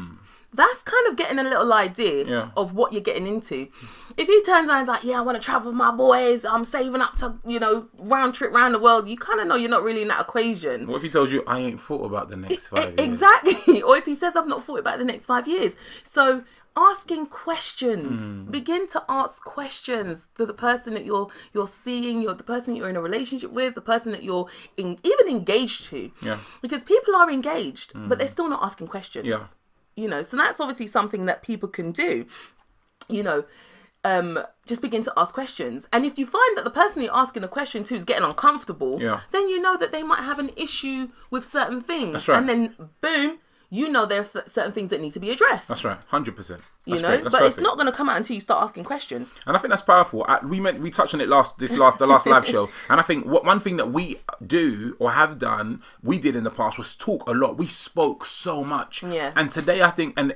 That's kind of getting a little idea of what you're getting into. If he turns around and is like, I want to travel with my boys, I'm saving up to, round trip around the world, you kind of know you're not really in that equation. What if he tells you, I ain't thought about the next 5 years? Exactly. Or if he says, I've not thought about the next 5 years. So asking questions, begin to ask questions to the person that you're seeing, the person that you're in a relationship with, the person that you're even engaged to. Yeah. Because people are engaged, but they're still not asking questions. Yeah. So that's obviously something that people can do. Just begin to ask questions. And if you find that the person you're asking a question to is getting uncomfortable, then you know that they might have an issue with certain things. That's right. And then, boom, you know there are certain things that need to be addressed. That's right, 100%. You know, but it's not going to come out until you start asking questions. And I think that's powerful. We touched on it the last live show, and I think one thing that we do or have done, we did in the past, was talk a lot. We spoke so much. Yeah. And today I think, and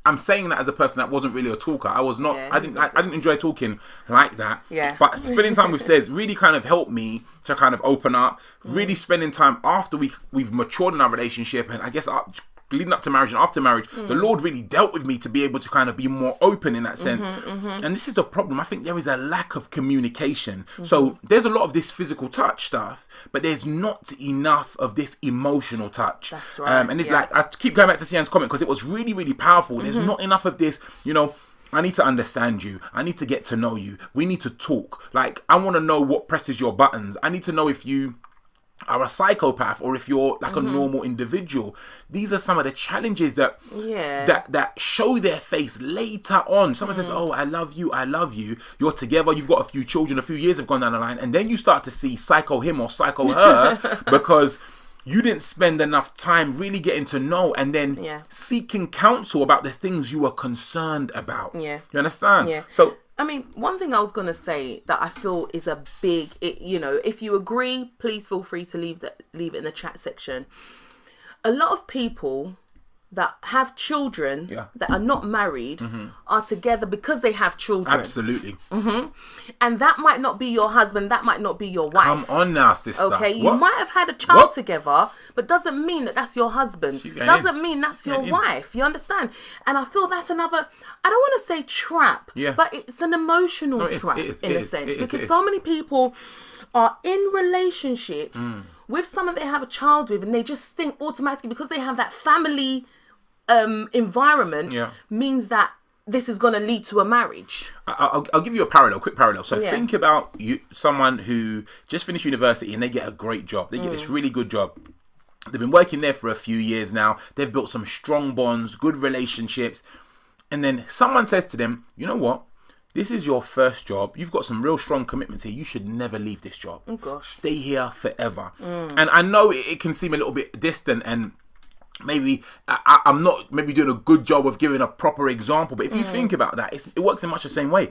I'm saying that as a person that wasn't really a talker. I was not. Yeah, I didn't enjoy talking like that. Yeah. But spending time with Cez really kind of helped me to kind of open up. Really spending time after we've matured in our relationship, and I guess leading up to marriage and after marriage, the Lord really dealt with me to be able to kind of be more open in that sense. And this is the problem. I think there is a lack of communication. So there's a lot of this physical touch stuff, but there's not enough of this emotional touch. That's right. And it's like, I keep going back to Sian's comment because it was really, really powerful. There's not enough of this, you know, I need to understand you. I need to get to know you. We need to talk. Like, I want to know what presses your buttons. I need to know if you are a psychopath or if you're like a normal individual. These are some of the challenges that show their face later on. Someone says, oh, I love you, you're together, you've got a few children, a few years have gone down the line, and then you start to see psycho him or psycho her because you didn't spend enough time really getting to know and then seeking counsel about the things you were concerned about. You understand? So I mean, one thing I was going to say that I feel is a big, you know, if you agree, please feel free to leave it in the chat section. A lot of people that have children that are not married are together because they have children. Absolutely. And that might not be your husband, that might not be your wife. Come on now, sister. Okay, you might have had a child together, but doesn't mean that that's your husband. Doesn't mean that's your wife. You understand? And I feel that's another, I don't want to say trap, but it's an emotional trap in a sense. Because so many people are in relationships with someone they have a child with, and they just think automatically because they have that family environment means that this is going to lead to a marriage. I'll give you a quick parallel. So think about someone who just finished university and they get a great job. They get this really good job. They've been working there for a few years now. They've built some strong bonds, good relationships. And then someone says to them, you know what? This is your first job. You've got some real strong commitments here. You should never leave this job. Oh, gosh. Stay here forever. And I know it can seem a little bit distant, and maybe I'm not maybe doing a good job of giving a proper example, but if you think about that, it works in much the same way.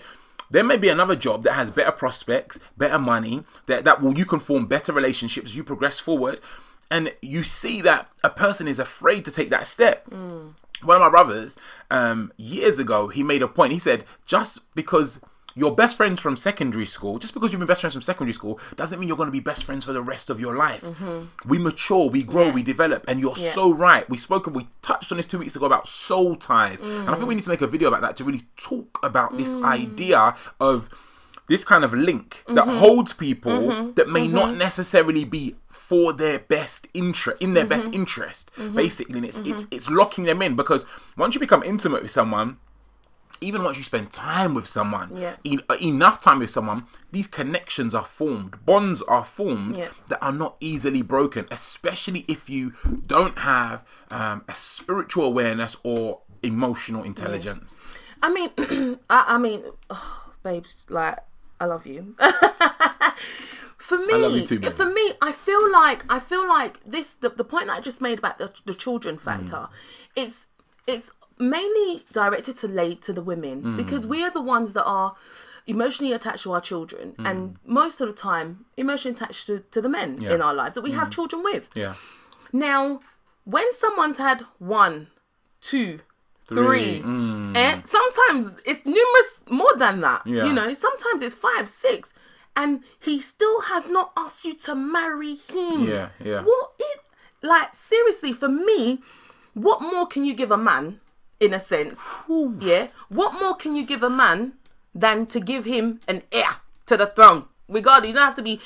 There may be another job that has better prospects, better money, you can form better relationships as you progress forward, and you see that a person is afraid to take that step. One of my brothers, years ago, he made a point. He said, just because you're best friends from secondary school, just because you've been best friends from secondary school, doesn't mean you're going to be best friends for the rest of your life. We mature, we grow, we develop, and you're so right. We touched on this 2 weeks ago about soul ties. And I think we need to make a video about that to really talk about this idea of this kind of link that holds people that may not necessarily be for their best interest, in their best interest, basically. And it's locking them in, because once you become intimate with someone, even once you spend time with someone, enough time with someone, these connections are formed, bonds are formed that are not easily broken, especially if you don't have a spiritual awareness or emotional intelligence. I mean, babes, like, I love you. For me, I love you too, baby. For me, I feel like this, the point that I just made about the children factor, it's mainly directed to the women, because we are the ones that are emotionally attached to our children, and most of the time emotionally attached to the men in our lives that we have children with. Now, when someone's had 1, 2, 3, and sometimes it's numerous more than that. You know, sometimes it's 5, 6, and he still has not asked you to marry him. Like, seriously, for me, what more can you give a man, in a sense? What more can you give a man than to give him an heir to the throne? Regardless, you don't have to be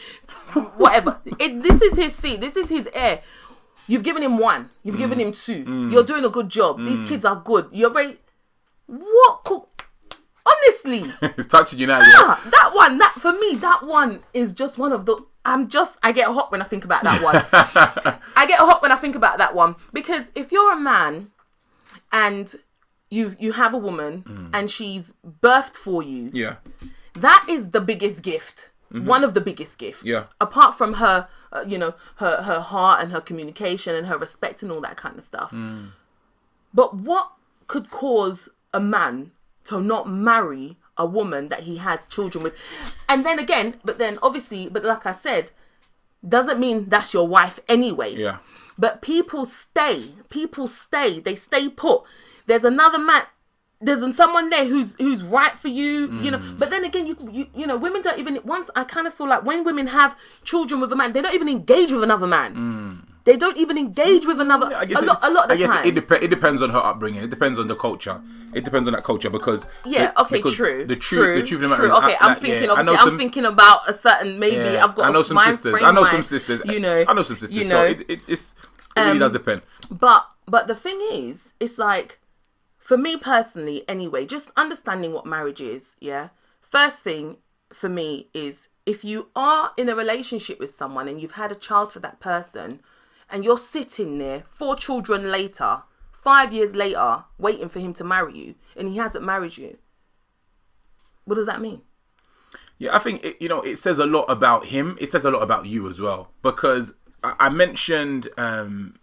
whatever. This is his seed. This is his heir. You've given him 1. You've given him 2. You're doing a good job. These kids are good. You're very... Honestly. It's touching you now. For me, that one is just one of the... I get hot when I think about that one. I get hot when I think about that one. Because if you're a man and you have a woman and she's birthed for you, that is the biggest gift. One of the biggest gifts. Apart from her, her heart and her communication and her respect and all that kind of stuff. But what could cause a man to not marry a woman that he has children with? And then again, but like I said, doesn't mean that's your wife anyway. Yeah. But people stay, they stay put. There's another man, there's someone there who's right for you, you know. But then again, you know, women don't even, once I kind of feel like when women have children with a man, they don't even engage with another man. They don't even engage with another, a lot of the time. It depends on her upbringing. It depends on the culture. It depends on that culture because... Yeah, true. The truth of the matter is... Okay, I'm thinking about a certain, maybe I've got I know some sisters. I know some sisters. You know. I know some sisters. You know, so it really does depend. But the thing is, it's like, for me personally anyway, just understanding what marriage is, yeah? First thing for me is, if you are in a relationship with someone and you've had a child for that person... and you're sitting there 4 children later, 5 years later, waiting for him to marry you, and he hasn't married you, what does that mean? Yeah, I think, it says a lot about him. It says a lot about you as well. Because I mentioned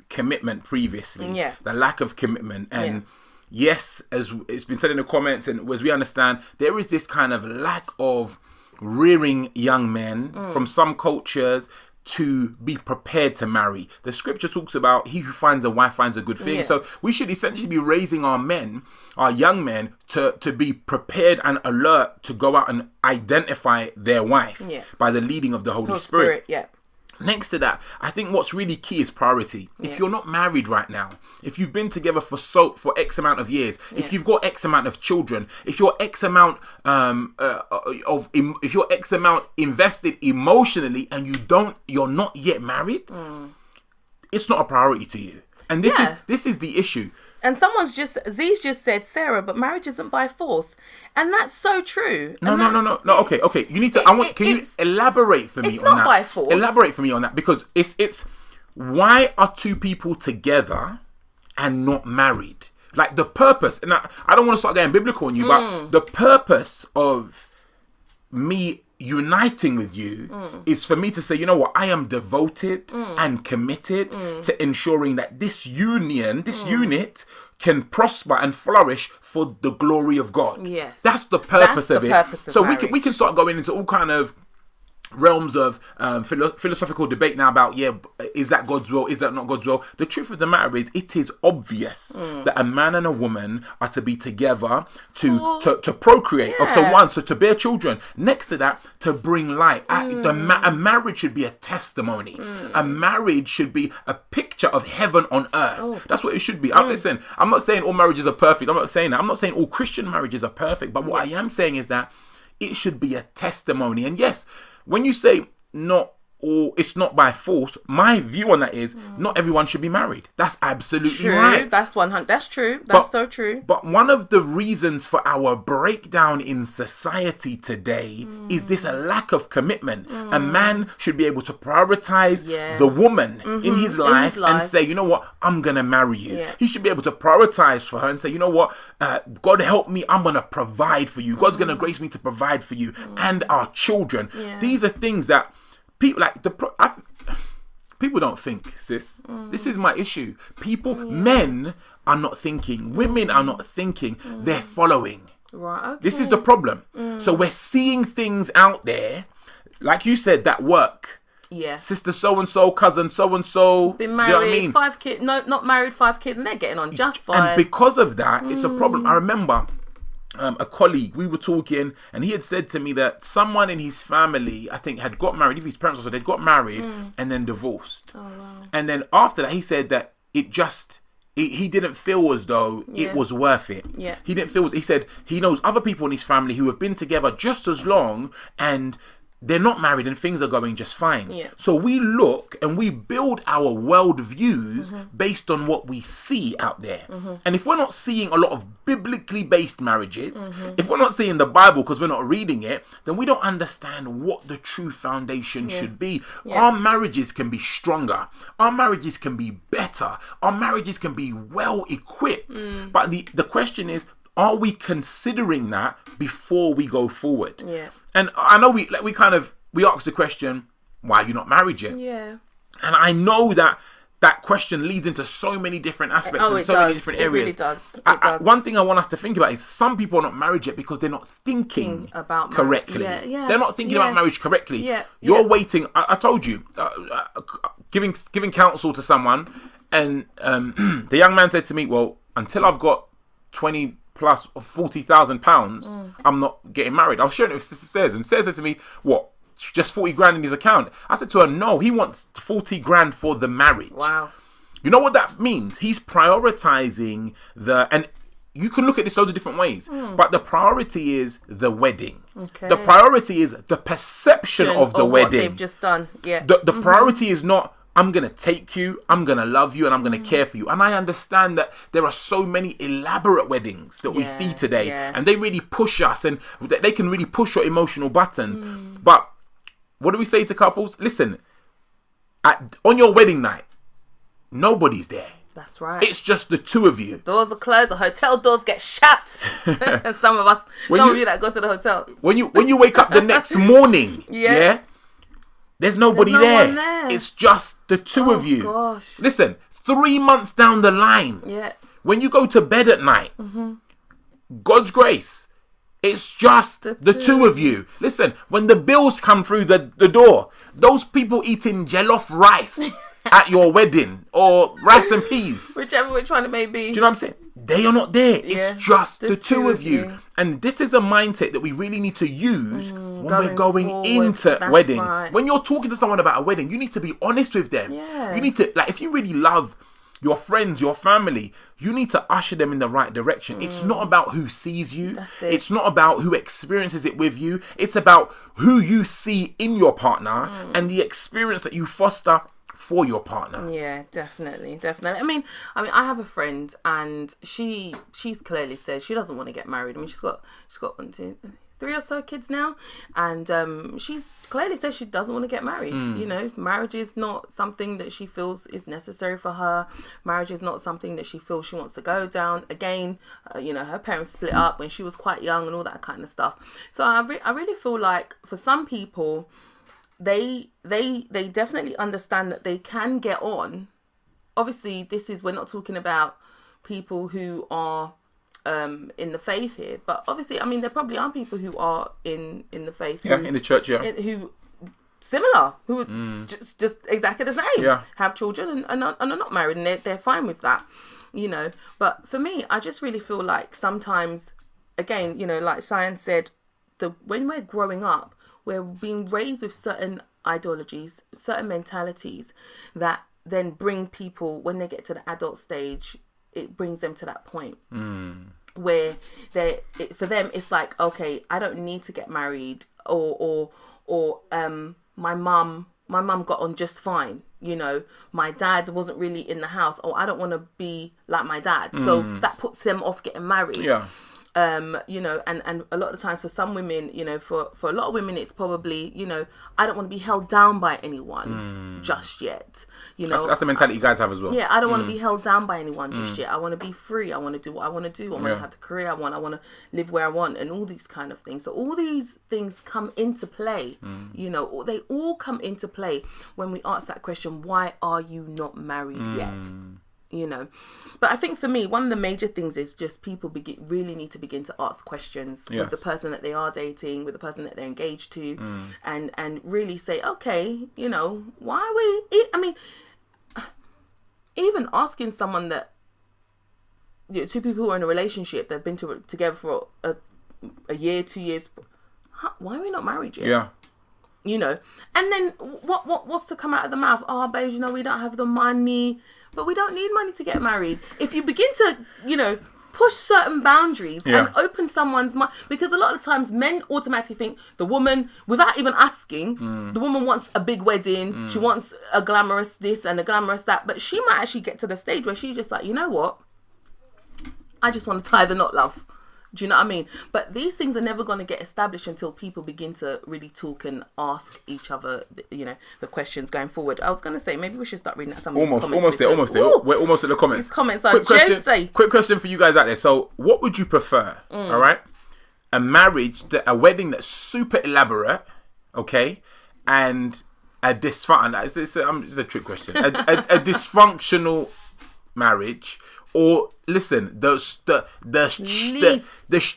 commitment previously. Yeah. The lack of commitment. And yes, as it's been said in the comments, and as we understand, there is this kind of lack of rearing young men from some cultures to be prepared to marry. The scripture talks about he who finds a wife finds a good thing. Yeah. So we should essentially be raising our men, our young men, to be prepared and alert to go out and identify their wife by the leading of the Holy Spirit. Yeah. Next to that, I think what's really key is priority. If you're not married right now, if you've been together for X amount of years, if you've got X amount of children, if you're X amount if you're X amount invested emotionally and you're not yet married, it's not a priority to you. And this is the issue. And Zee's just said, Sarah, but marriage isn't by force. And that's so true. No. Okay. You need to, can you elaborate for me on that? It's not by force. Elaborate for me on that, because it's why are 2 people together and not married? Like the purpose, and I don't want to start getting biblical on you, but the purpose of me uniting with you is for me to say, you know what, I am devoted and committed to ensuring that this unit can prosper and flourish for the glory of God. Yes, that's the purpose of it. So we can start going into all kind of realms of philosophical debate now about, is that God's will, is that not God's will? The truth of the matter is, it is obvious that a man and a woman are to be together to procreate. So to bear children. Next to that, to bring light. A marriage should be a testimony. A marriage should be a picture of heaven on earth. That's what it should be. Listen, I'm not saying all marriages are perfect. I'm not saying that. I'm not saying all Christian marriages are perfect. But what I am saying is that it should be a testimony. And yes, when you say it's not by force, my view on that is not everyone should be married. That's absolutely right. That's 100. That's true. That's so true. But one of the reasons for our breakdown in society today is this a lack of commitment. A man should be able to prioritize the woman in his life and say, you know what, I'm gonna marry you. Yeah. He should be able to prioritize for her and say, you know what, God help me, I'm gonna provide for you. God's gonna grace me to provide for you and our children. Yeah. These are things that people people don't think, sis. This is my issue. Men are not thinking. Women are not thinking. They're following. Right. Okay. This is the problem. So we're seeing things out there, like you said, that work. Yeah. Sister so and so, cousin so and so. Been married, you know what I mean? 5 kids. No, not married, 5 kids, and they're getting on just fine. And because of that, it's a problem. I remember a colleague, we were talking, and he had said to me that someone in his family, I think, had got married. If his parents also, they'd got married and then divorced. Oh, wow. And then after that, he said that he didn't feel as though it was worth it. Yeah. He didn't feel. He said he knows other people in his family who have been together just as long and they're not married and things are going just fine. Yeah. So we look and we build our world views based on what we see out there. And if we're not seeing a lot of biblically based marriages, if we're not seeing the Bible because we're not reading it, then we don't understand what the true foundation should be. Our marriages can be stronger. Our marriages can be better. Our marriages can be well equipped. But the question is, are we considering that before we go forward? Yeah. And I know we asked the question, why are you not married yet? Yeah. And I know that that question leads into so many different aspects and so many different areas. It really does. It does. One thing I want us to think about is some people are not married yet because they're not thinking about correctly. They're not thinking about marriage correctly. You're waiting. I told you, giving counsel to someone, and the young man said to me, well, until I've got 20 plus or £40,000, I'm not getting married. I was sharing it with Sister Says, and Says said to me, what? Just 40 grand in his account. I said to her, no, he wants 40 grand for the marriage. Wow. You know what that means? He's prioritizing and you can look at this loads of different ways, but the priority is the wedding. Okay. The priority is the perception of the wedding. What they've just done. Yeah. The priority is not, I'm going to take you, I'm going to love you, and I'm going to care for you. And I understand that there are so many elaborate weddings that we see today, and they really push us, and they can really push your emotional buttons. But what do we say to couples? Listen, on your wedding night, nobody's there. That's right. It's just the two of you. Doors are closed. The hotel doors get shut. And some of you that go to the hotel. When you wake up the next morning, there's nobody there. It's just the two of you. Gosh. Listen, 3 months down the line, when you go to bed at night, God's grace, it's just the two of you. Listen, when the bills come through the door, those people eating jollof rice at your wedding or rice and peas, which one it may be. Do you know what I'm saying? They are not there. It's just the two of you. And this is a mindset that we really need to use when we're going into wedding. Right. When you're talking to someone about a wedding, you need to be honest with them. You need to, if you really love your friends, your family, you need to usher them in the right direction. It's not about who sees you. It's not about who experiences it with you. It's about who you see in your partner and the experience that you foster for your partner. Yeah, definitely. I mean, I have a friend, and she's clearly said she doesn't want to get married. I mean, she's got 1, 2, 3 or so kids now, and she's clearly says she doesn't want to get married. You know, marriage is not something that she feels is necessary for her. Marriage is not something that she feels she wants to go down. Again, you know, her parents split up when she was quite young and all that kind of stuff. So I really feel like for some people, they definitely understand that they can get on. Obviously, we're not talking about people who are in the faith here, but obviously, I mean, there probably are people who are in the faith, in the church, who similar, who are just exactly the same, have children and are not married, and they're fine with that, you know. But for me, I just really feel like sometimes, again, you know, like Cheyenne said, when we're growing up, we're being raised with certain ideologies, certain mentalities that then bring people, when they get to the adult stage, it brings them to that point where for them it's like, okay, I don't need to get married, or my mum got on just fine, you know, my dad wasn't really in the house, or I don't want to be like my dad, so that puts them off getting married. You know, and a lot of times for some women, you know, for a lot of women, it's probably, you know, I don't want to be held down by anyone just yet. You know, that's the mentality you guys have as well. Yeah, I don't want to be held down by anyone just yet. I want to be free. I want to do what I want to do. I want to have the career I want. I want to live where I want, and all these kind of things. So all these things come into play. You know, they all come into play when we ask that question: why are you not married yet? You know, but I think for me, one of the major things is just people really need to begin to ask questions with the person that they are dating, with the person that they're engaged to, and really say, okay, you know, why are we? I mean, even asking someone that, you know, two people who are in a relationship, they've been together for a year, 2 years, why are we not married yet? Yeah. You know, and then what's to come out of the mouth? Oh, babes, you know, we don't have the money. But we don't need money to get married. If you begin to, you know, push certain boundaries and open someone's mind, because a lot of times men automatically think the woman, without even asking, the woman wants a big wedding. She wants a glamorous this and a glamorous that. But she might actually get to the stage where she's just like, you know what? I just want to tie the knot, love. Do you know what I mean? But these things are never going to get established until people begin to really talk and ask each other, you know, the questions going forward. I was going to say, maybe we should start reading out some of these comments. Almost there. We're almost at the comments. These comments are just say. Quick question for you guys out there. So, what would you prefer? All right, a wedding that's super elaborate, okay, and it's a trick question. A dysfunctional marriage, or listen, the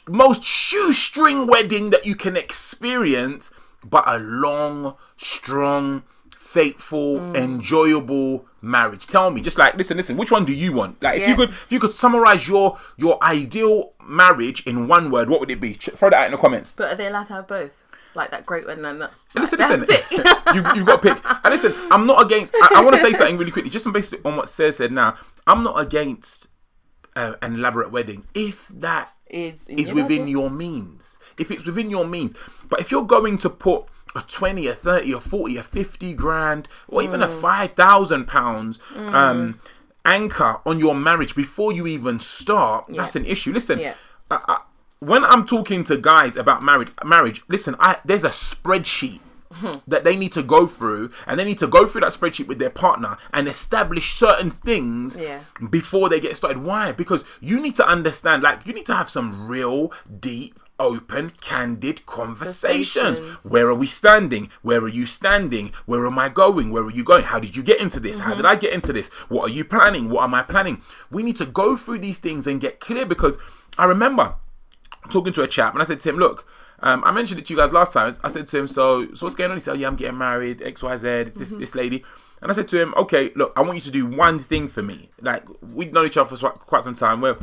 most shoestring wedding that you can experience, but a long, strong, faithful, enjoyable marriage. Tell me, just like listen, which one do you want? Like if you could summarize your ideal marriage in one word, what would it be? Throw that out in the comments. But are they allowed to have both? Like that great wedding and that. Listen. You've got to pick. And listen, I'm not against. I want to say something really quickly, just based on what Sarah said. Now, I'm not against an elaborate wedding if that is within your means. If it's within your means, but if you're going to put a 20, a 30, a 40, a 50 grand, or even a £5,000 anchor on your marriage before you even start, that's an issue. Listen, when I'm talking to guys about marriage, listen, there's a spreadsheet that they need to go through, and they need to go through that spreadsheet with their partner and establish certain things before they get started. Why? Because you need to understand, like, you need to have some real deep, open, candid conversations. Where are we standing? Where are you standing? Where am I going? Where are you going? How did you get into this? How did I get into this? What are you planning? What am I planning? We need to go through these things and get clear, because I remember talking to a chap and I said to him, look, I mentioned it to you guys last time. I said to him, so what's going on? He said, oh, yeah, I'm getting married, XYZ, it's this lady. And I said to him, okay, look, I want you to do one thing for me. Like, we've known each other for quite some time. We're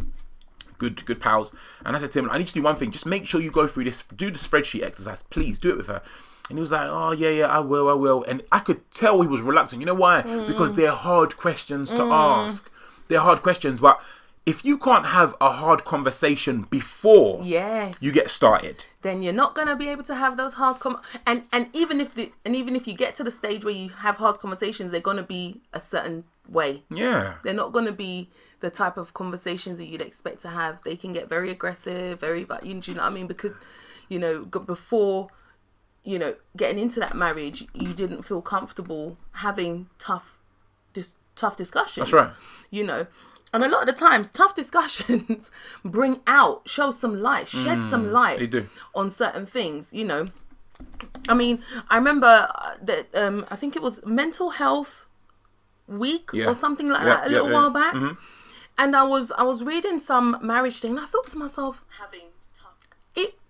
good pals. And I said to him, I need you to do one thing. Just make sure you go through this, do the spreadsheet exercise. Please do it with her. And he was like, oh, yeah, I will. And I could tell he was reluctant. You know why? Because they're hard questions to ask. They're hard questions, but if you can't have a hard conversation before you get started, then you're not going to be able to have those hard and even if you get to the stage where you have hard conversations, they're going to be a certain way. They're not going to be the type of conversations that you'd expect to have. They can get very aggressive, do you know what I mean? Because, before, getting into that marriage, you didn't feel comfortable having tough discussions. That's right. And a lot of the times, tough discussions show some light, shed some light on certain things, I mean, I remember that I think it was Mental Health Week or something like that a little while back. And I was reading some marriage thing, and I thought to myself,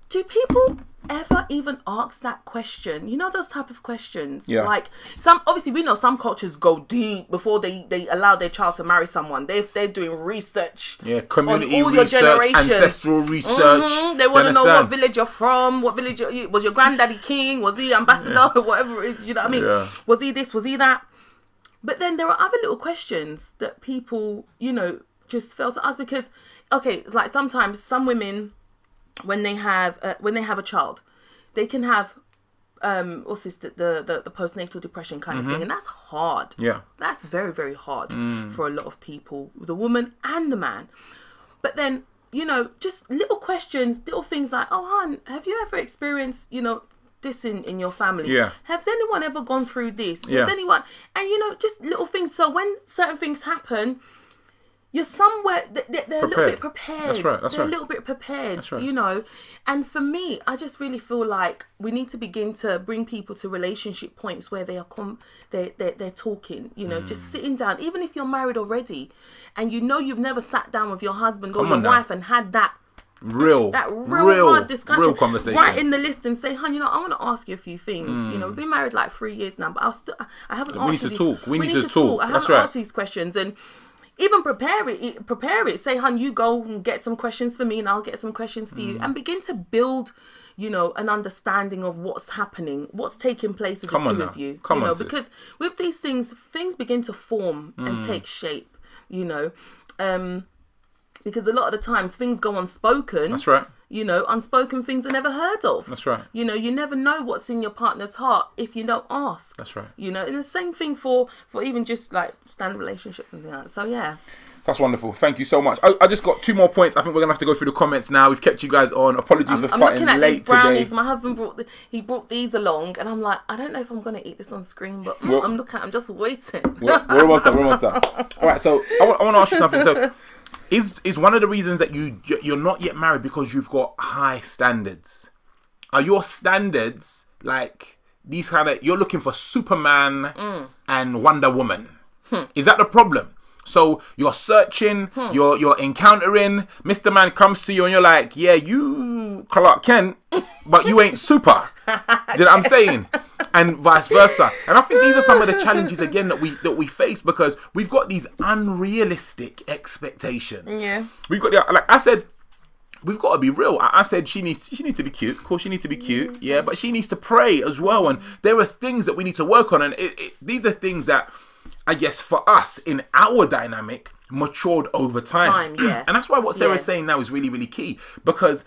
do people ever even ask that question? Those type of questions. Like obviously we know some cultures go deep before they allow their child to marry someone. They're doing research. Community on all research, your generations. ancestral research. They want to know what village you're from, what village was your granddaddy king, was he ambassador, whatever it is. You know what I mean? Was he this? Was he that? But then there are other little questions that people, just fail to ask, because it's like sometimes some women, when they have a child, they can have the postnatal depression kind of thing, and that's hard. That's very, very hard for a lot of people, the woman and the man. But then just little questions, little things like, oh hon, have you ever experienced this in your family? Has anyone ever gone through this? Has anyone? And just little things, so when certain things happen, you're somewhere, they're a little bit prepared. They're a little bit prepared, And for me, I just really feel like we need to begin to bring people to relationship points where they are they're talking, just sitting down. Even if you're married already, and you've never sat down with your husband or your wife and had that real hard discussion, real conversation, write in the list and say, hon, I want to ask you a few things. We've been married like 3 years now, but I haven't asked you these. We need to talk. I haven't asked these questions, and even prepare it. Say, hon, you go and get some questions for me, and I'll get some questions for you, and begin to build, an understanding of what's happening, what's taking place with the two of you. Because with these things begin to form and take shape. Because a lot of the times things go unspoken. That's right. Unspoken things are never heard of. That's right. You never know what's in your partner's heart if you don't ask. That's right. And the same thing for even just like standard relationships and things like that. So yeah. That's wonderful. Thank you so much. I just got 2 more points. I think we're going to have to go through the comments now. We've kept you guys on. Apologies for starting late today. I'm looking at these brownies. My husband brought these along, and I'm like, I don't know if I'm going to eat this on screen, but I'm just waiting. We're almost done. All right, so I want to ask you something. So is one of the reasons that you're not yet married because you've got high standards? Are your standards like these kind of, you're looking for Superman and Wonder Woman. Is that the problem? So you're searching, you're encountering, Mr. Man comes to you and you're like, yeah, you Clark Kent, but you ain't super. Do you know what I'm saying? And vice versa. And I think these are some of the challenges again that we face, because we've got these unrealistic expectations. Yeah. We've got, like I said, we've got to be real. I said she needs to be cute. Of course, she needs to be cute. Yeah, but she needs to pray as well. And there are things that we need to work on. And these are things that, I guess, for us in our dynamic, matured over time. And that's why what Sarah's saying now is really, really key. Because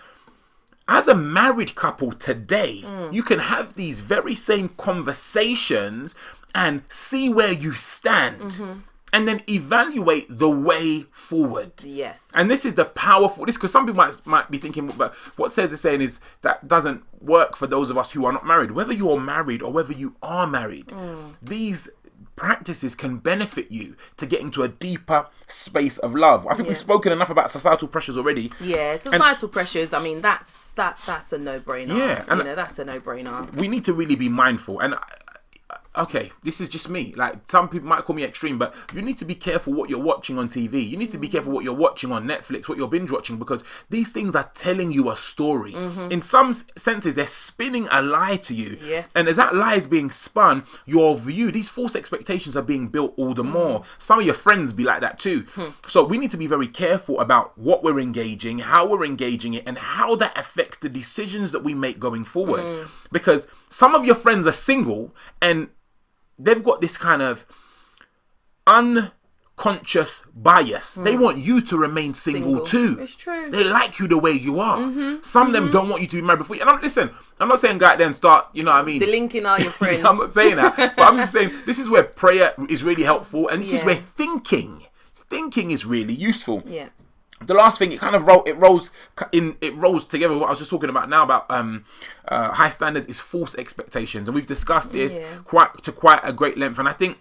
as a married couple today, you can have these very same conversations and see where you stand. And then evaluate the way forward. Yes. And this is the powerful, because some people might be thinking, but what Sarah's is saying is that doesn't work for those of us who are not married. Whether you're married or whether you are married, these practices can benefit you to get into a deeper space of love. I think we've spoken enough about societal pressures already. Yeah, societal pressures, I mean, that's a no-brainer. Yeah. And that's a no-brainer. We need to really be mindful. And okay, this is just me. Like, some people might call me extreme, but you need to be careful what you're watching on TV. You need to be careful what you're watching on Netflix, what you're binge watching, because these things are telling you a story. In some senses, they're spinning a lie to you. Yes. And as that lie is being spun, your view, these false expectations are being built all the more. Some of your friends be like that too. So we need to be very careful about what we're engaging, how we're engaging it, and how that affects the decisions that we make going forward. Because some of your friends are single and they've got this kind of unconscious bias. They want you to remain single too. It's true. They like you the way you are. Some of them don't want you to be married before you. And listen, I'm not saying go out there and start, you know what I mean? Delinking all your friends. I'm not saying that. But I'm just saying this is where prayer is really helpful. And this is where thinking is really useful. Yeah. The last thing, it kind of rolls together with what I was just talking about now about high standards, is false expectations, and we've discussed this quite a great length. And I think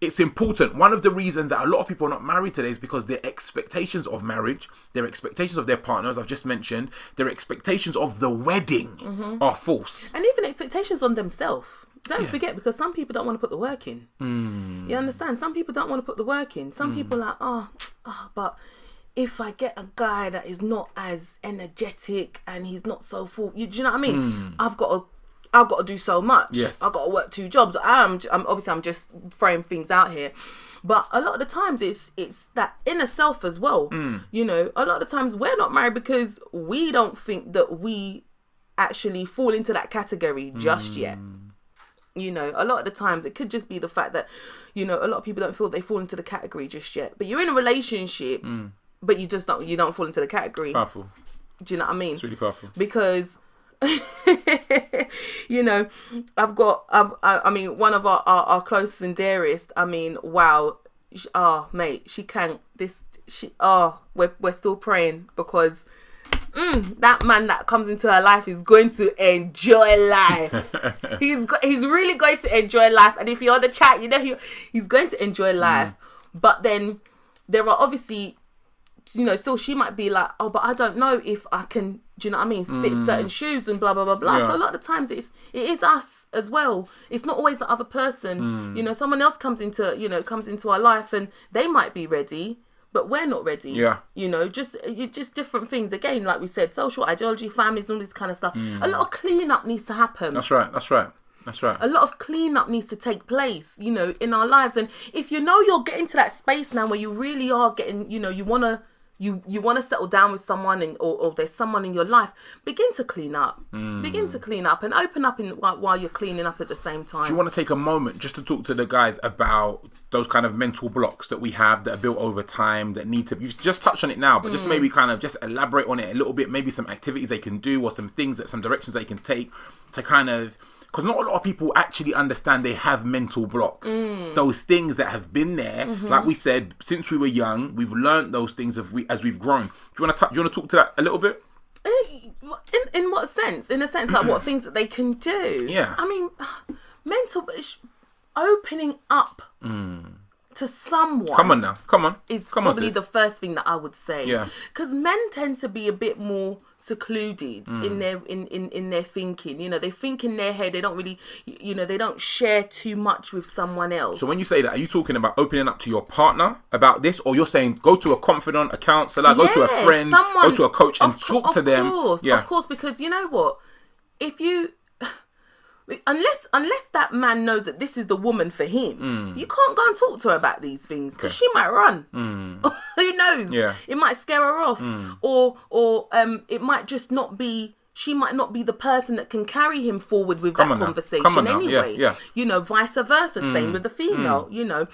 it's important. One of the reasons that a lot of people are not married today is because their expectations of marriage, their expectations of their partners, I've just mentioned, their expectations of the wedding are false, and even expectations on themselves. Don't forget, because some people don't want to put the work in. You understand? Some people don't want to put the work in. Some people are like, but if I get a guy that is not as energetic and he's not so full, do you know what I mean? I've got to do so much. Yes. I've got to work 2 jobs. I'm just throwing things out here. But a lot of the times it's that inner self as well. You know, a lot of the times we're not married because we don't think that we actually fall into that category just yet. You know, a lot of the times it could just be the fact that, you know, a lot of people don't feel they fall into the category just yet. But you're in a relationship, but you don't fall into the category. Powerful. Do you know what I mean? It's really powerful. Because, you know, I mean, one of our closest and dearest, I mean, wow. Mate, we're still praying, because that man that comes into her life is going to enjoy life. He's really going to enjoy life. And if you're on the chat, you know he's going to enjoy life. But then there are obviously, you know, still she might be like, oh, but I don't know if I can, do you know what I mean, fit certain shoes and blah, blah, blah, blah. So a lot of the times it is us as well. It's not always the other person. You know, someone else comes into our life and they might be ready, but we're not ready. Yeah. You know, just different things. Again, like we said, social ideology, families, all this kind of stuff. A lot of cleanup needs to happen. That's right. A lot of cleanup needs to take place, you know, in our lives. And if you know you're getting to that space now where you really are getting, you know, you want to settle down with someone, or there's someone in your life, begin to clean up. Begin to clean up and open up while you're cleaning up at the same time. Do you want to take a moment just to talk to the guys about those kind of mental blocks that we have that are built over time that need to, you've just touched on it now, but just maybe kind of just elaborate on it a little bit, maybe some activities they can do or some directions they can take to kind of, because not a lot of people actually understand they have mental blocks. Those things that have been there, like we said, since we were young, we've learned those things as we've grown. Do you want to talk to that a little bit? In what sense? In a sense, like what things that they can do? Yeah. I mean, mental opening up to someone. Come on now. Come on. Is Come on, probably sis. the first thing that I would say. Yeah. Because men tend to be a bit more secluded in their in their thinking. You know, they think in their head. They don't really, you know, they don't share too much with someone else. So when you say that, are you talking about opening up to your partner about this, or you're saying go to a confidant, a counselor, go to a friend, go to a coach and talk to them? Of course, because you know what, if you unless that man knows that this is the woman for him, you can't go and talk to her about these things because she might run. Who knows? Yeah. It might scare her off, or it might just not be. She might not be the person that can carry him forward with that conversation anyway. Yeah. You know, vice versa. Same with the female. You know.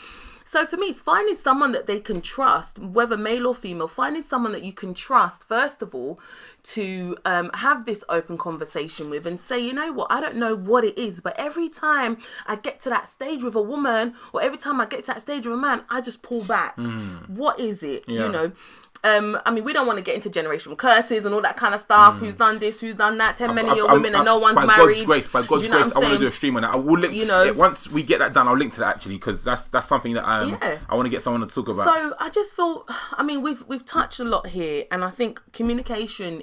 So for me, it's finding someone that they can trust, whether male or female, finding someone that you can trust, first of all, to have this open conversation with and say, you know what, I don't know what it is, but every time I get to that stage with a woman or every time I get to that stage with a man, I just pull back. What is it? Yeah. You know? I mean, we don't want to get into generational curses and all that kind of stuff. Who's done this? Who's done that? 10 men of your women and no one's married. By God's grace, I want to do a stream on that. I will link. You know, once we get that done, I'll link to that actually because that's something that I want to get someone to talk about. So I just feel, I mean, we've touched a lot here, and I think communication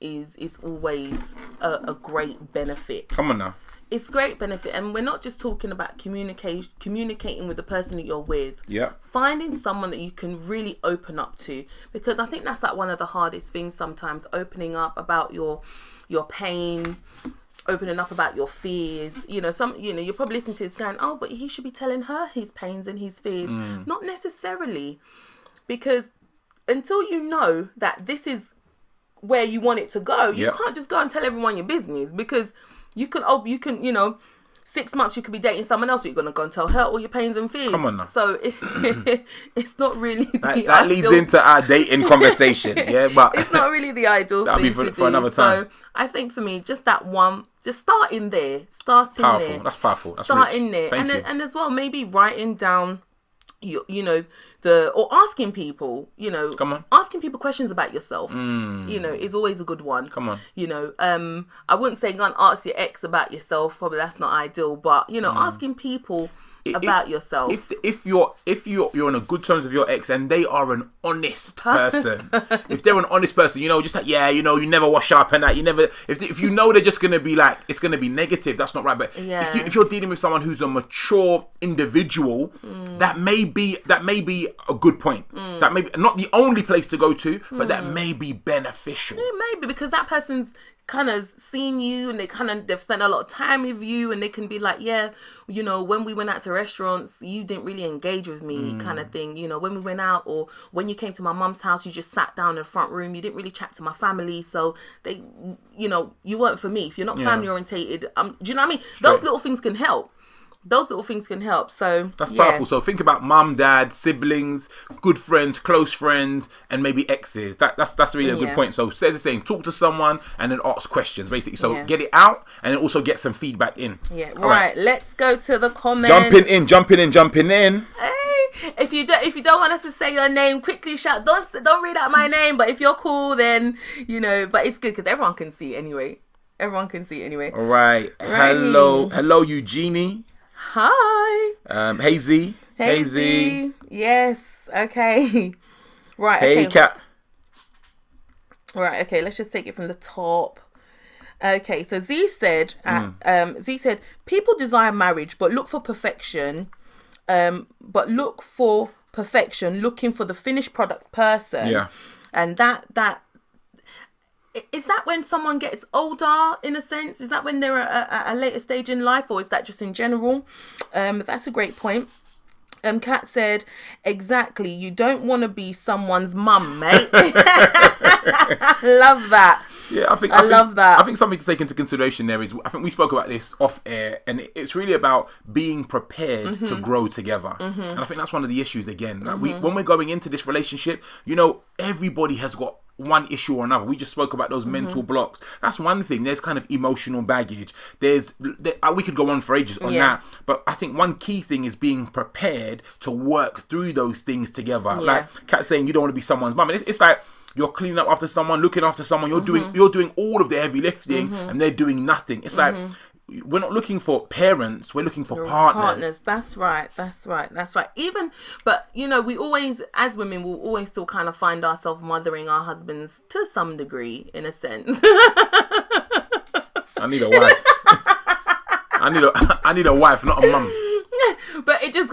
is always a great benefit. Come on now. It's great benefit, and we're not just talking about communicating with the person that you're with. Yeah. Finding someone that you can really open up to, because I think that's like one of the hardest things sometimes, opening up about your pain, opening up about your fears. You know, you're probably listening to this going, oh, but he should be telling her his pains and his fears. Not necessarily, because until you know that this is where you want it to go, you can't just go and tell everyone your business, because you can, you know, 6 months you could be dating someone else, you're going to go and tell her all your pains and fears. Come on now. So it's not really that leads into our dating conversation. Yeah, but it's not really the ideal that'll thing be for to do. another time. So I think for me, just that one, just starting there. Powerful. That's powerful. That's starting rich. there. Thank you. And as well, maybe writing down you know, or asking people, you know, asking people questions about yourself, you know, is always a good one. Come on. You know, I wouldn't say go and ask your ex about yourself. Probably that's not ideal, but you know, asking people about yourself. If you're on a good terms with your ex and they are an honest person, if they're an honest person, you know, just like, yeah, you know, you never wash up and that, you never, if you know they're just gonna be like, it's gonna be negative, that's not right. But if you're dealing with someone who's a mature individual, that may be a good point. That may be not the only place to go to, but that may be beneficial. It may be, because that person's kind of seen you and they've spent a lot of time with you, and they can be like, yeah, you know, when we went out to restaurants, you didn't really engage with me, kind of thing. You know, when we went out, or when you came to my mum's house, you just sat down in the front room, you didn't really chat to my family, so they, you know, you weren't for me. If you're not family orientated, do you know what I mean? Those little things can help. So that's powerful. So think about mum, dad, siblings, good friends, close friends, and maybe exes. That's really a good point. So says the saying, talk to someone and then ask questions, basically. So get it out and then also get some feedback in. Yeah. Right. Let's go to the comments. Jumping in. Hey, if you don't want us to say your name, quickly shout. Don't read out my name. But if you're cool, then you know. But it's good because everyone can see it anyway. All right. Hello, Eugenie. Hi. Hey Z. Yes. Okay. Right. Hey, Kat. Right. Okay. Let's just take it from the top. Okay. So Z said, people desire marriage, but look for perfection. Looking for the finished product person. Yeah. And that. Is that when someone gets older, in a sense? Is that when they're at a later stage in life, or is that just in general? That's a great point. Kat said, exactly, you don't want to be someone's mum, mate. Love that. Yeah, I love that. I think something to take into consideration there is, I think we spoke about this off air, and it's really about being prepared to grow together. And I think that's one of the issues again. Like when we're going into this relationship, you know, everybody has got one issue or another. We just spoke about those mental blocks. That's one thing. There's kind of emotional baggage. We could go on for ages on that. But I think one key thing is being prepared to work through those things together. Yeah. Like Kat saying, you don't want to be someone's mum. It's like you're cleaning up after someone, looking after someone. You're doing all of the heavy lifting, and they're doing nothing. It's like we're not looking for parents, we're looking for partners. That's right. Even, but you know, we always, as women, we'll always still kind of find ourselves mothering our husbands to some degree, in a sense. I need a wife. I need a wife, not a mum. But it's just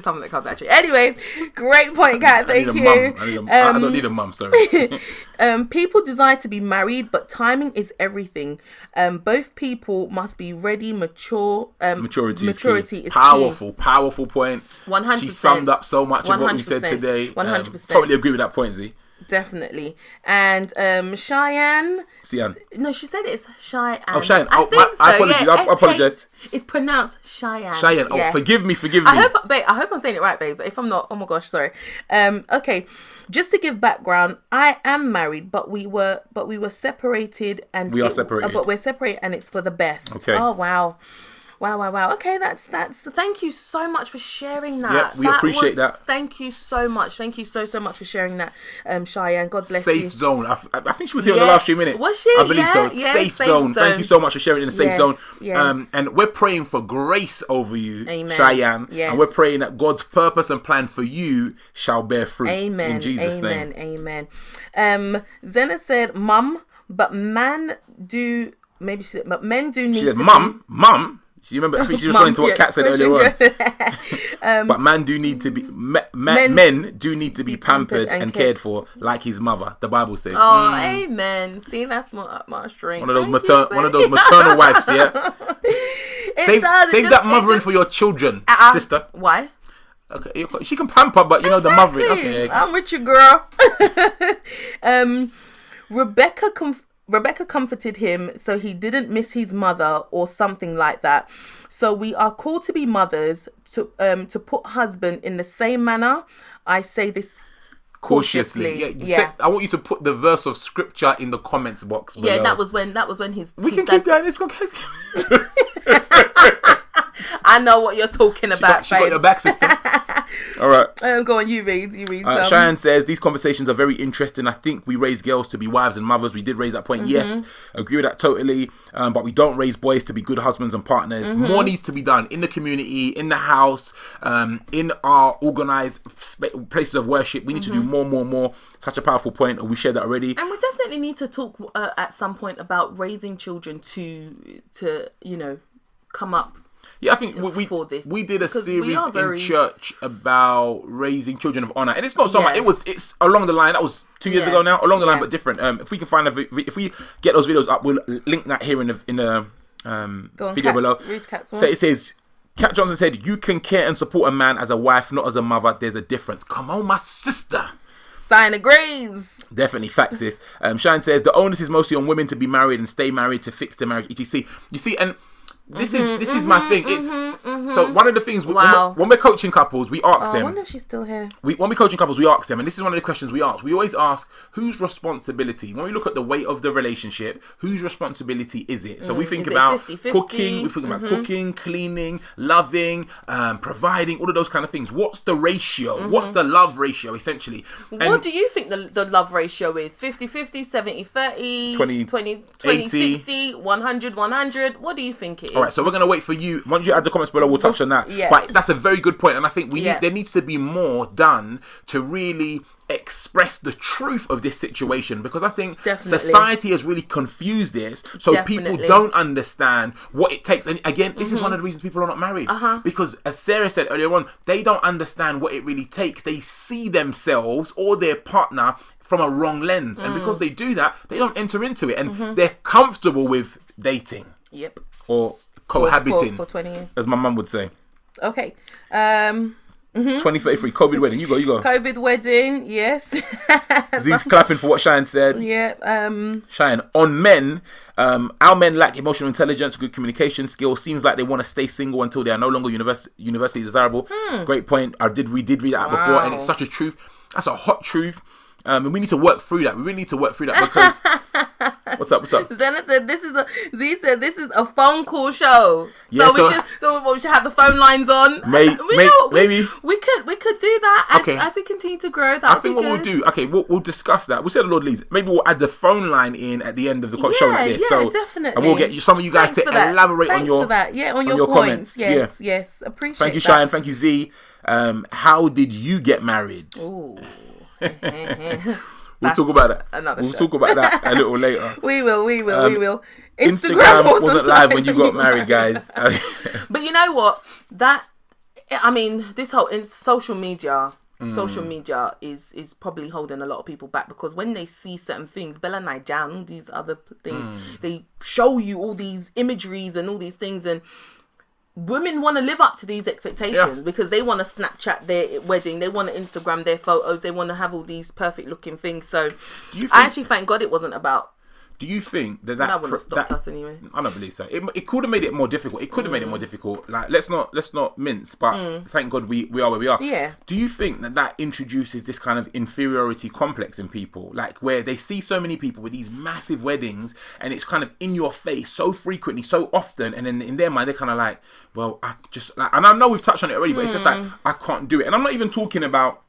something that comes naturally. Anyway, great point, Kat. Thank you. I don't need a mum, sorry. People desire to be married, but timing is everything. Both people must be ready, mature. Maturity is key. Powerful point. 100%. She summed up so much of what we said today. 100%. Totally agree with that point, Z. Definitely. And Cheyenne. Sian. No, she said it's Cheyenne. Oh, Cheyenne. I think so. I apologize. Yeah, I apologize. It's pronounced Cheyenne. Cheyenne. Yeah. Oh, forgive me. I hope I'm saying it right, babes. If I'm not, oh my gosh, sorry. Okay. Just to give background, I am married, but we were separated, and we are separated. But we're separated, and it's for the best. Okay. Oh wow. Wow. Okay, that's. Thank you so much for sharing that. Yeah, we appreciate that. Thank you so much. Thank you so much for sharing that, Cheyenne. God bless you. Safe zone. I think she was here on the last 3 minutes. Was she? I believe so. Yeah, safe zone. Thank you so much for sharing in the safe zone. Yes. And we're praying for grace over you, Amen. Cheyenne. Yes. And we're praying that God's purpose and plan for you shall bear fruit. Amen. In Jesus' name. Amen. Zena said, "Mum, but men do." Maybe she said, "But men do need." She said, "Mum." She remember, I think she was responding to what Kat said earlier on. But men do need to be pampered and cared for like his mother. The Bible says. Oh, amen. See, that's my strength. One of those maternal wives, yeah. Save that mothering for your children, sister. Why? Okay, she can pamper, but you know the mothering. Okay, I'm with you, girl. Rebecca comforted him so he didn't miss his mother or something like that. So we are called to be mothers, to put husband in the same manner. I say this cautiously. Yeah. I want you to put the verse of scripture in the comments box below. Yeah, that was when his. We can keep going. Let's go. I know what you're talking about. She got your back, sister. All right. Go on, you read. Cheyenne says, these conversations are very interesting. I think we raise girls to be wives and mothers. We did raise that point. Mm-hmm. Yes, agree with that totally. But we don't raise boys to be good husbands and partners. Mm-hmm. More needs to be done in the community, in the house, in our organised places of worship. We need to do more. Such a powerful point. And we shared that already. And we definitely need to talk at some point about raising children to come up. Yeah, I think we did a series in church about raising children of honor, and it's not so much. It's along the line. That was 2 years ago now. Along the line, but different. If we can find if we get those videos up, we'll link that here in the video below. So it says, Kat Johnson said, "You can care and support a man as a wife, not as a mother. There's a difference." Come on, my sister. Sign agrees. Definitely facts this. Shine says the onus is mostly on women to be married and stay married to fix their marriage, etc. You see, and this is my thing. It's so one of the things when we're coaching couples, we ask them. I wonder if she's still here. When we're coaching couples, we ask them, and this is one of the questions we ask. We always ask, whose responsibility? When we look at the weight of the relationship, whose responsibility is it? So we think about 50-50? cooking. We think about cooking, cleaning, loving, providing, all of those kind of things. What's the ratio? What's the love ratio, essentially? What do you think the love ratio is? 50-50, 70-30, 20-80, 60, 100-100? What do you think it is? All right, so we're going to wait for you. Once you add the comments below, we'll touch on that. Yeah. But that's a very good point. And I think there needs to be more done to really express the truth of this situation, because I think society has really confused this. So people don't understand what it takes. And again, this is one of the reasons people are not married. Because as Sarah said earlier on, they don't understand what it really takes. They see themselves or their partner from a wrong lens. And because they do that, they don't enter into it. And they're comfortable with dating. Yep. Or cohabiting for 20 years, as my mum would say. Okay. 2033 COVID wedding. You go. COVID wedding. Yes. Z's clapping for what Cheyenne said. Yeah. Cheyenne, on men, our men lack emotional intelligence, good communication skills. Seems like they want to stay single until they are no longer universally desirable. Great point. We did read that out before, and it's such a truth. That's a hot truth. And we need to work through that. We really need to work through that, because What's up? Zena said Z said this is a phone call show. Yeah, so we should have the phone lines on. Maybe we could do that as we continue to grow. I think what we'll do, we'll discuss that. We'll say the Lord leads. Maybe we'll add the phone line in at the end of the show like this. Yeah, definitely. And we'll get some of you guys to elaborate on your comments. Yes. Appreciate that. Thank you, Cheyenne. Thank you, Z. How did you get married? Ooh. We'll talk about that. We'll talk about that a little later. We will. Instagram wasn't live when you got married, guys. But you know what? This whole social media is probably holding a lot of people back, because when they see certain things, Bella Nijan, all these other things, they show you all these imageries and all these things, and women want to live up to these expectations because they want to Snapchat their wedding, they want to Instagram their photos, they want to have all these perfect looking things. So I actually thank God it wasn't about. Do you think that wouldn't have stopped us anyway? I don't believe so. It could have made it more difficult. It could have made it more difficult. Like let's not mince, but thank God we are where we are. Yeah. Do you think that introduces this kind of inferiority complex in people, like where they see so many people with these massive weddings and it's kind of in your face so frequently, so often, and then in their mind they're kind of like, well, I just like, and I know we've touched on it already, but it's just like I can't do it. And I'm not even talking about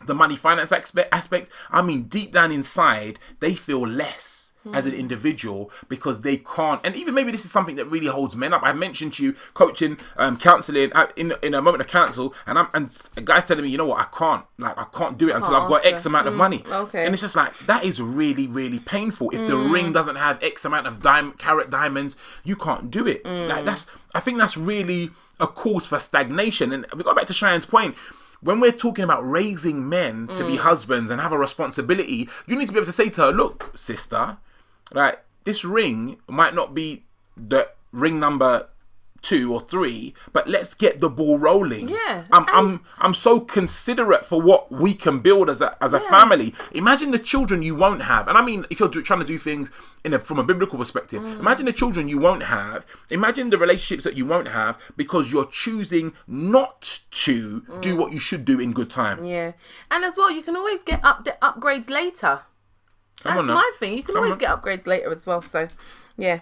the money finance aspect. I mean, deep down inside, they feel less as an individual because they can't. And even maybe this is something that really holds men up. I mentioned to you coaching, counselling in a moment of counsel, and a guy's telling me, you know what, I can't do it until I've got X amount of money. Okay. And it's just like, that is really, really painful. If the ring doesn't have X amount of carat diamonds, you can't do it. Like I think that's really a cause for stagnation. And we got back to Cheyenne's point. When we're talking about raising men to be husbands and have a responsibility, you need to be able to say to her, look, sister, like, this ring might not be the ring number 2 or 3, but let's get the ball rolling. Yeah. I'm so considerate for what we can build as a family. Imagine the children you won't have. And I mean, if you're trying to do things from a biblical perspective, imagine the children you won't have. Imagine the relationships that you won't have because you're choosing not to do what you should do in good time. Yeah. And as well, you can always get upgrades later. That's my thing. You can always get upgrades later as well. So, yeah.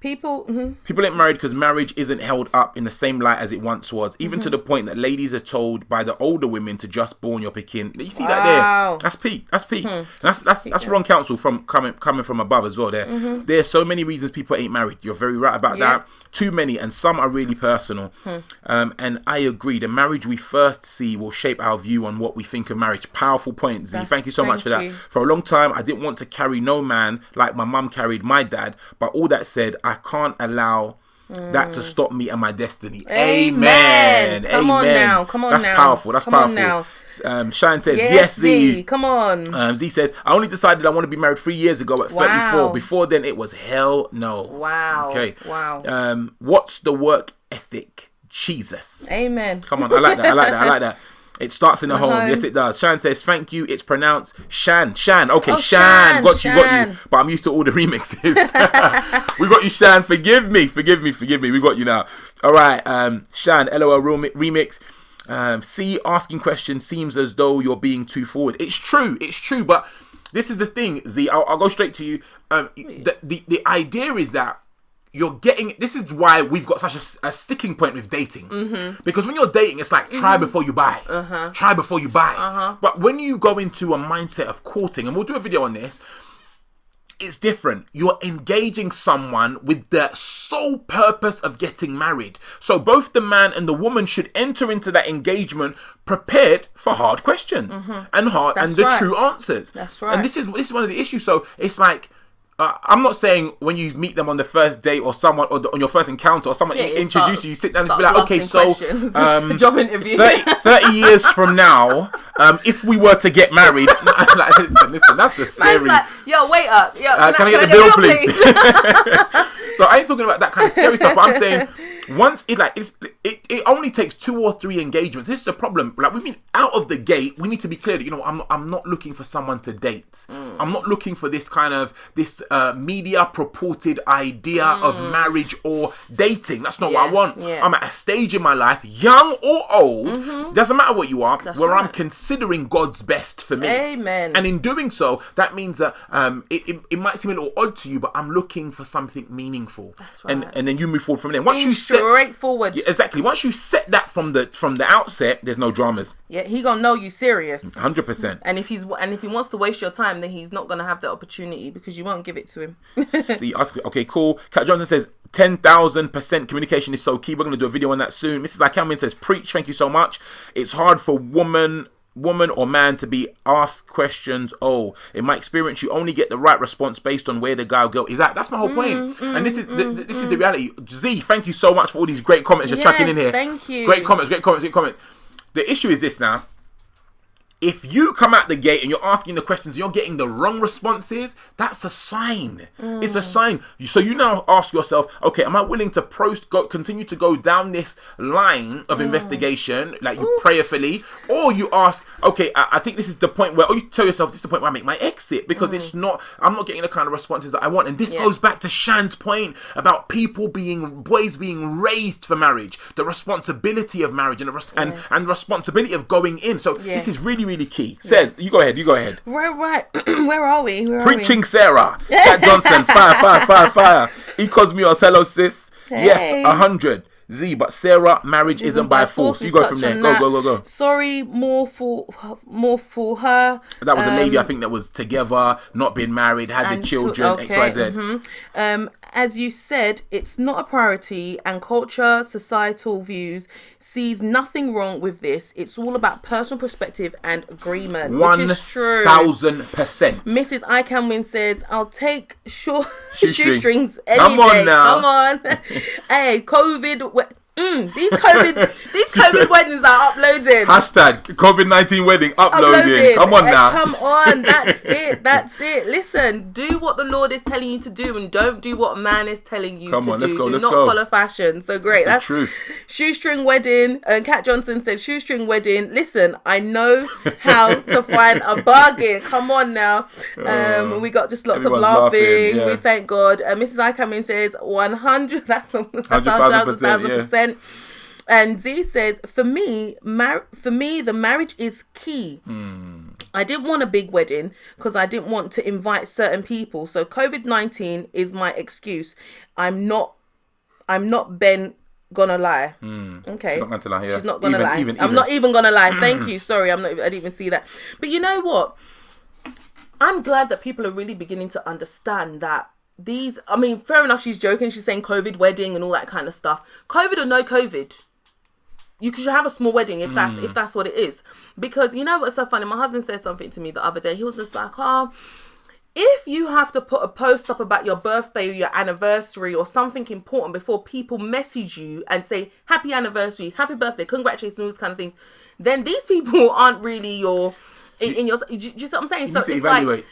People ain't married because marriage isn't held up in the same light as it once was, even to the point that ladies are told by the older women to just born your picking. You see that there? That's peak. That's peak. That's wrong counsel from coming from above as well. There are so many reasons people ain't married. You're very right about that. Too many, and some are really personal. And I agree. The marriage we first see will shape our view on what we think of marriage. Powerful point, Z. Thank you so much for that. For a long time, I didn't want to carry no man like my mum carried my dad. But all that said, I can't allow that to stop me and my destiny. Amen. Come on now. That's powerful. That's powerful. Shine says, yes, Z. Come on. Z says, I only decided I want to be married 3 years ago at 34. Before then, it was hell no. Wow. Okay. Wow. What's the work ethic? Jesus. Amen. Come on. I like that. It starts in the home. Yes, it does. Shan says, thank you. It's pronounced Shan. Okay, Shan. Got you. But I'm used to all the remixes. We got you, Shan. Forgive me. We got you now. All right. Shan, LOL remix. C, asking questions seems as though you're being too forward. It's true. But this is the thing, Z. I'll go straight to you. The idea is that you're getting, this is why we've got such a sticking point with dating. Because when you're dating, it's like try before you buy. Try before you buy. But when you go into a mindset of courting, and we'll do a video on this, it's different. You're engaging someone with the sole purpose of getting married. So both the man and the woman should enter into that engagement prepared for hard questions and the true answers. That's right. And this is one of the issues. So it's like, I'm not saying when you meet them on the first date or someone or on your first encounter or someone introduces you sit down and be like, okay, so job interview 30 years from now, if we were to get married, like, listen, that's just scary. Like, yo, wait up. Yo, can I get the bill, please? So I ain't talking about that kind of scary stuff, but I'm saying once it only takes 2 or 3 engagements. This is a problem. Like, we mean out of the gate, we need to be clear that, you know, I'm not looking for someone to date. I'm not looking for this kind of media purported idea of marriage or dating. That's not what I want. Yeah. I'm at a stage in my life, young or old, doesn't matter what you are, where I'm considering God's best for me. Amen. And in doing so, that means that it might seem a little odd to you, but I'm looking for something meaningful. That's right. And then you move forward from there. Once you straightforward. Yeah, exactly. Once you set that from the outset, there's no dramas. Yeah, he gonna know you serious. 100%. And if he wants to waste your time, then he's not gonna have the opportunity because you won't give it to him. See, okay, cool. Kat Johnson says 10,000% communication is so key. We're gonna do a video on that soon. Mrs. Icamin says, preach. Thank you so much. It's hard for woman or man to be asked questions. In my experience, you only get the right response based on where the guy or girl is at. That's my whole point. And this is the reality. Z, thank you so much for all these great comments you're chucking in here. Thank you. Great comments. The issue is this now. If you come out the gate and you're asking the questions, you're getting the wrong responses, that's a sign. It's a sign. So you now ask yourself, okay, am I willing to continue to go down this line of investigation, like you prayerfully, or you ask, okay, I think this is the point where, or you tell yourself, this is the point where I make my exit, because I'm not getting the kind of responses that I want. And this goes back to Shan's point about boys being raised for marriage, the responsibility of marriage and the responsibility of going in. So this is really, really key. Says, you go ahead. Right. Where are we? Preaching Sarah. Jack Johnson, fire. E Cosmios, hello sis. Hey. Yes, 100. Z, but Sarah, marriage isn't by force. You go from there. Go. Sorry, more for her. That was a lady, I think, that was together, not been married, had the children, XYZ. As you said, it's not a priority, and culture, societal views sees nothing wrong with this. It's all about personal perspective and agreement, which is true. 1,000%. Mrs. Icanwin says, "I'll take shoestrings any Come on day." now. Come on. Hey, COVID. These COVID weddings are uploaded. Hashtag COVID-19 wedding uploading. Come on now. Come on. That's it. Listen, do what the Lord is telling you to do and don't do what man is telling you to do. Let's go. Do not follow fashion. So great. That's the truth. Shoestring wedding. Kat Johnson said, shoestring wedding. Listen, I know how to find a bargain. Come on now. We got just lots of laughing. We thank God. Mrs. Icamin says 100. That's 1,000%. And Z says, for me, the marriage is key. I didn't want a big wedding because I didn't want to invite certain people. So COVID-19 is my excuse. I'm not Ben gonna lie. Okay. She's not going to lie. Yeah. She's not gonna lie. I'm not even gonna lie. Thank you. Sorry, I didn't even see that. But you know what? I'm glad that people are really beginning to understand that fair enough, she's joking. She's saying COVID wedding and all that kind of stuff. COVID or no COVID, you should have a small wedding if that's what it is. Because you know what's so funny? My husband said something to me the other day. He was just like, if you have to put a post up about your birthday or your anniversary or something important before people message you and say happy anniversary, happy birthday, congratulations, all those kind of things, then these people aren't really your... do you see what I'm saying? So it's evaluate.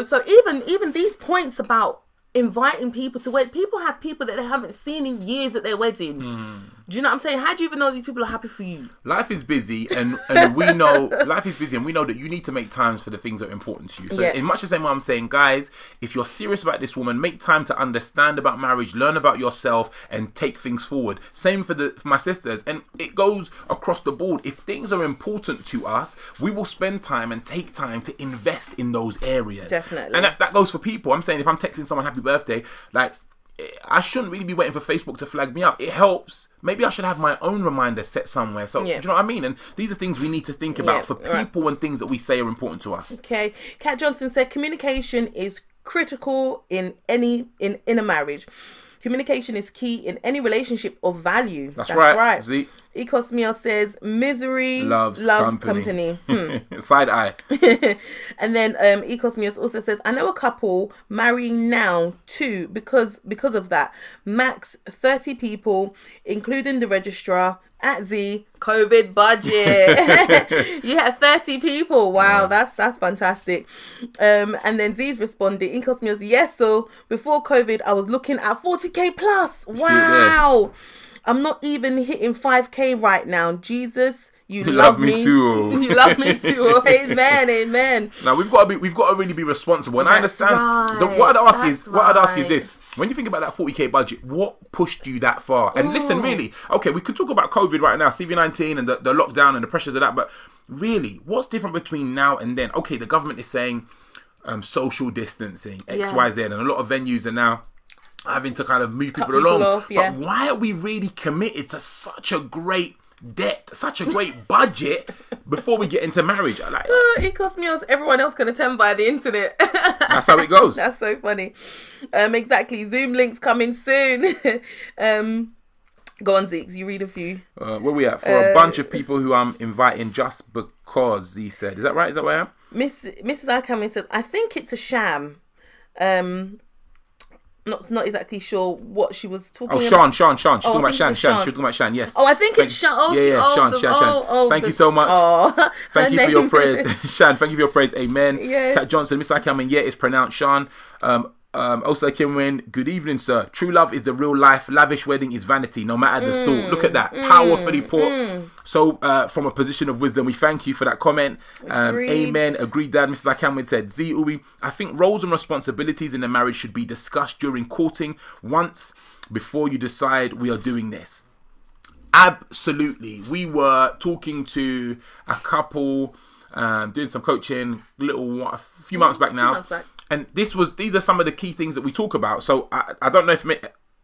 So even these points about inviting people to wedding, people have people that they haven't seen in years at their wedding. Do you know what I'm saying? How do you even know these people are happy for you? Life is busy, and we know that you need to make times for the things that are important to you. So in much the same way I'm saying, guys, if you're serious about this woman, make time to understand about marriage, learn about yourself, and take things forward. Same for my sisters, and it goes across the board. If things are important to us, we will spend time and take time to invest in those areas. Definitely. And that goes for people. I'm saying if I'm texting someone happy birthday, like, I shouldn't really be waiting for Facebook to flag me up. It helps. Maybe I should have my own reminder set somewhere. So, do you know what I mean? And these are things we need to think about for people and things that we say are important to us. Okay. Kat Johnson said communication is critical in a marriage. Communication is key in any relationship of value. That's right. Z. Ecosmio says misery Loves love company. company. Side eye. And then Ecosmios also says, I know a couple marrying now too because of that. Max 30 people, including the registrar at Z. COVID budget. You had 30 people. Wow, that's fantastic. And then Z's responded, Ecosmios, yes, so before COVID I was looking at 40k plus. Wow. I'm not even hitting 5k right now. Jesus, you love me too. You love me too. Amen, amen. Now we've got to really be responsible. And I understand. Right. What I'd ask is this: when you think about that 40k budget, what pushed you that far? And listen, really, okay, we could talk about COVID right now, CV-19 and the lockdown and the pressures of that, but really, what's different between now and then? Okay, the government is saying social distancing, X, Y, Z, and a lot of venues are now having to kind of move people along. But why are we really committed to such a great debt, such a great budget before we get into marriage? It cost me everyone else can attend via the internet. That's how it goes. That's so funny. Exactly. Zoom links coming soon. Go on, Zeke. You read a few. Where we at? For a bunch of people who I'm inviting just because, he said. Is that right? Is that where I am? Mrs. Akamin said, I think it's a sham. Not exactly sure what she was talking about. Sean. She's talking about Shan. She's talking about Shan, yes. Oh, I think it's Shan. Sean. Thank you so much. Thank you for your prayers. Shan, thank you for your prayers. Amen. Yes. Kat Johnson, Mr. Akamin, it's pronounced Sean. Osa Kimwin, good evening, sir. True love is the real life. Lavish wedding is vanity, no matter the thought. Look at that. Powerfully put. So, from a position of wisdom, we thank you for that comment. Amen. Agreed, Dad. Mrs. Akamwin said, Z Ubi, I think roles and responsibilities in the marriage should be discussed during courting once before you decide we are doing this. Absolutely. We were talking to a couple, doing some coaching a few months back now. And these are some of the key things that we talk about. So I don't know if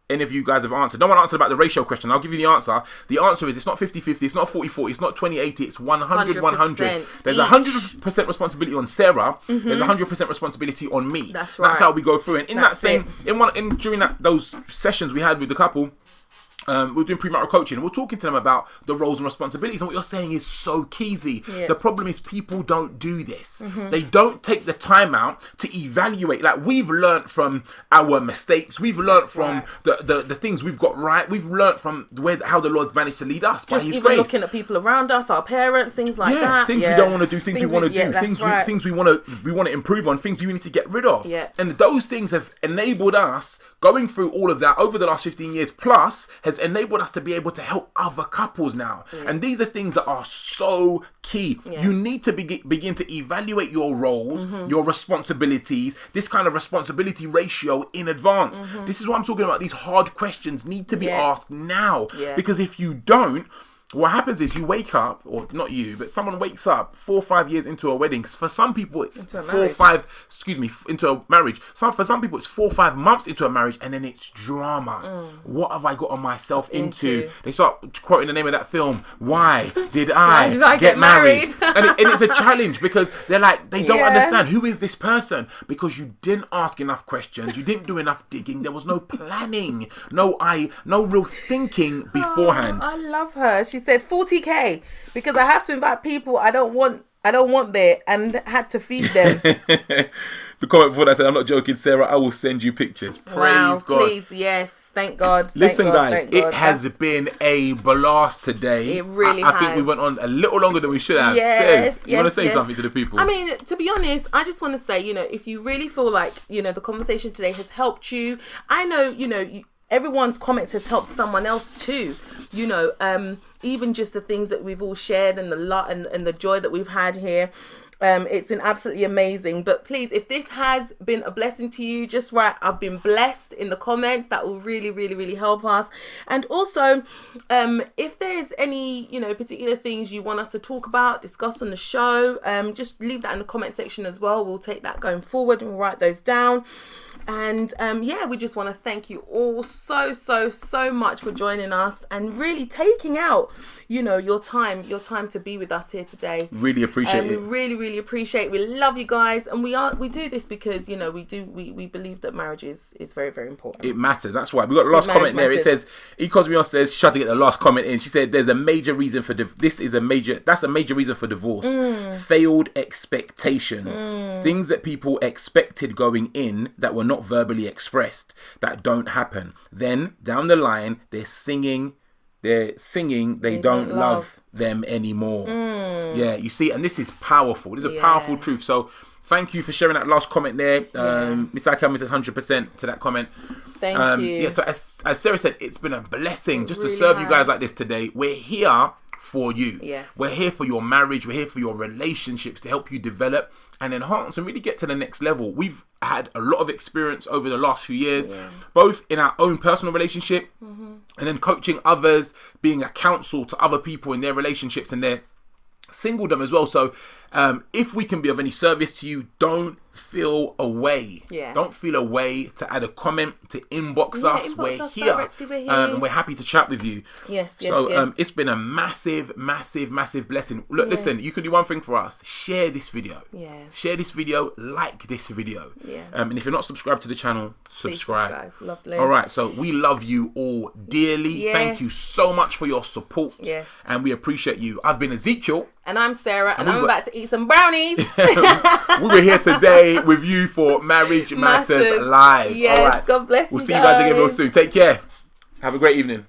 any of you guys have answered. No one answered about the ratio question. I'll give you the answer. The answer is it's not 50-50, it's not 40-40, it's not 20-80, it's 100-100. There's 100% responsibility on Sarah. There's 100% responsibility on me. That's right. That's how we go through. And during those sessions we had with the couple, we're doing premarital coaching and we're talking to them about the roles and responsibilities, and what you're saying is so key. The problem is people don't do this. They don't take the time out to evaluate. Like, we've learned from our mistakes, we've learned from the things we've got right, we've learned from how the Lord's managed to lead us by His grace. Looking at people around us, our parents, things like that. Things we don't want to do, things we want to do, things we want to improve on, things we need to get rid of. And those things have enabled us, going through all of that over the last 15 years plus, has enabled us to be able to help other couples now. And these are things that are so key. You need to begin to evaluate your roles, your responsibilities, this kind of responsibility ratio in advance. This is what I'm talking about. These hard questions need to be asked now, because if you don't, what happens is you wake up, or not you, but someone wakes up 4 or 5 years into a wedding. For some people, it's into a marriage. For some people, it's 4 or 5 months into a marriage, and then it's drama. What have I gotten myself into? They start quoting the name of that film. Why did I get married? and it's a challenge, because they're like, they don't understand, who is this person? Because you didn't ask enough questions. You didn't do enough digging. There was no planning, no real thinking beforehand. I love her. She said 40k because I have to invite people I don't want there, and had to feed them. The comment before that said, I'm not joking, Sarah, I will send you pictures. Praise God. Please, yes. Thank God. Listen, guys, it has been a blast today. It really has. I think we went on a little longer than we should have. You want to say something to the people? I mean, to be honest, I just want to say, if you really feel like, the conversation today has helped you, I know, everyone's comments has helped someone else too. Even just the things that we've all shared and the joy that we've had here. It's been absolutely amazing. But please, if this has been a blessing to you, just write, I've been blessed in the comments. That will really, really, really help us. And also, if there's any, particular things you want us to talk about, discuss on the show, just leave that in the comment section as well. We'll take that going forward and we'll write those down. And we just want to thank you all so much for joining us and really taking out your time to be with us here today. Really appreciate We it. really appreciate it. We love you guys, and we do this because we believe that marriage is very, very important. It matters. That's why we got the last comment there. It says Ecosmios says she tried to get the last comment in. She said there's a major reason for that's a major reason for divorce. Failed expectations. Things that people expected going in that were not verbally expressed, that don't happen. Then down the line they're singing they don't love them anymore. Yeah, you see, and this is powerful. This is a powerful truth. So thank you for sharing that last comment there. Miss Akelman says 100% to that comment. Thank you. Yeah, so as Sarah said, it's been a blessing just to serve you guys like this today. We're here for you. Yes. We're here for your marriage. We're here for your relationships, to help you develop and enhance and really get to the next level. We've had a lot of experience over the last few years, both in our own personal relationship and then coaching others, being a counsel to other people in their relationships and their singledom as well. So if we can be of any service to you, don't feel away. Don't feel away to add a comment, to inbox us. We're here. And we're happy to chat with you. Yes. It's been a massive blessing. Look, listen, you can do one thing for us. Share this video. Share this video, like this video. And if you're not subscribed to the channel, subscribe. Lovely. All right, so we love you all dearly. Thank you so much for your support. And we appreciate you. I've been Ezekiel. And I'm Sarah, and I'm about to eat some brownies. We were here today with you for Marriage Matters Live. Yes, all right. God bless you. We'll see you guys again real soon. Take care. Have a great evening.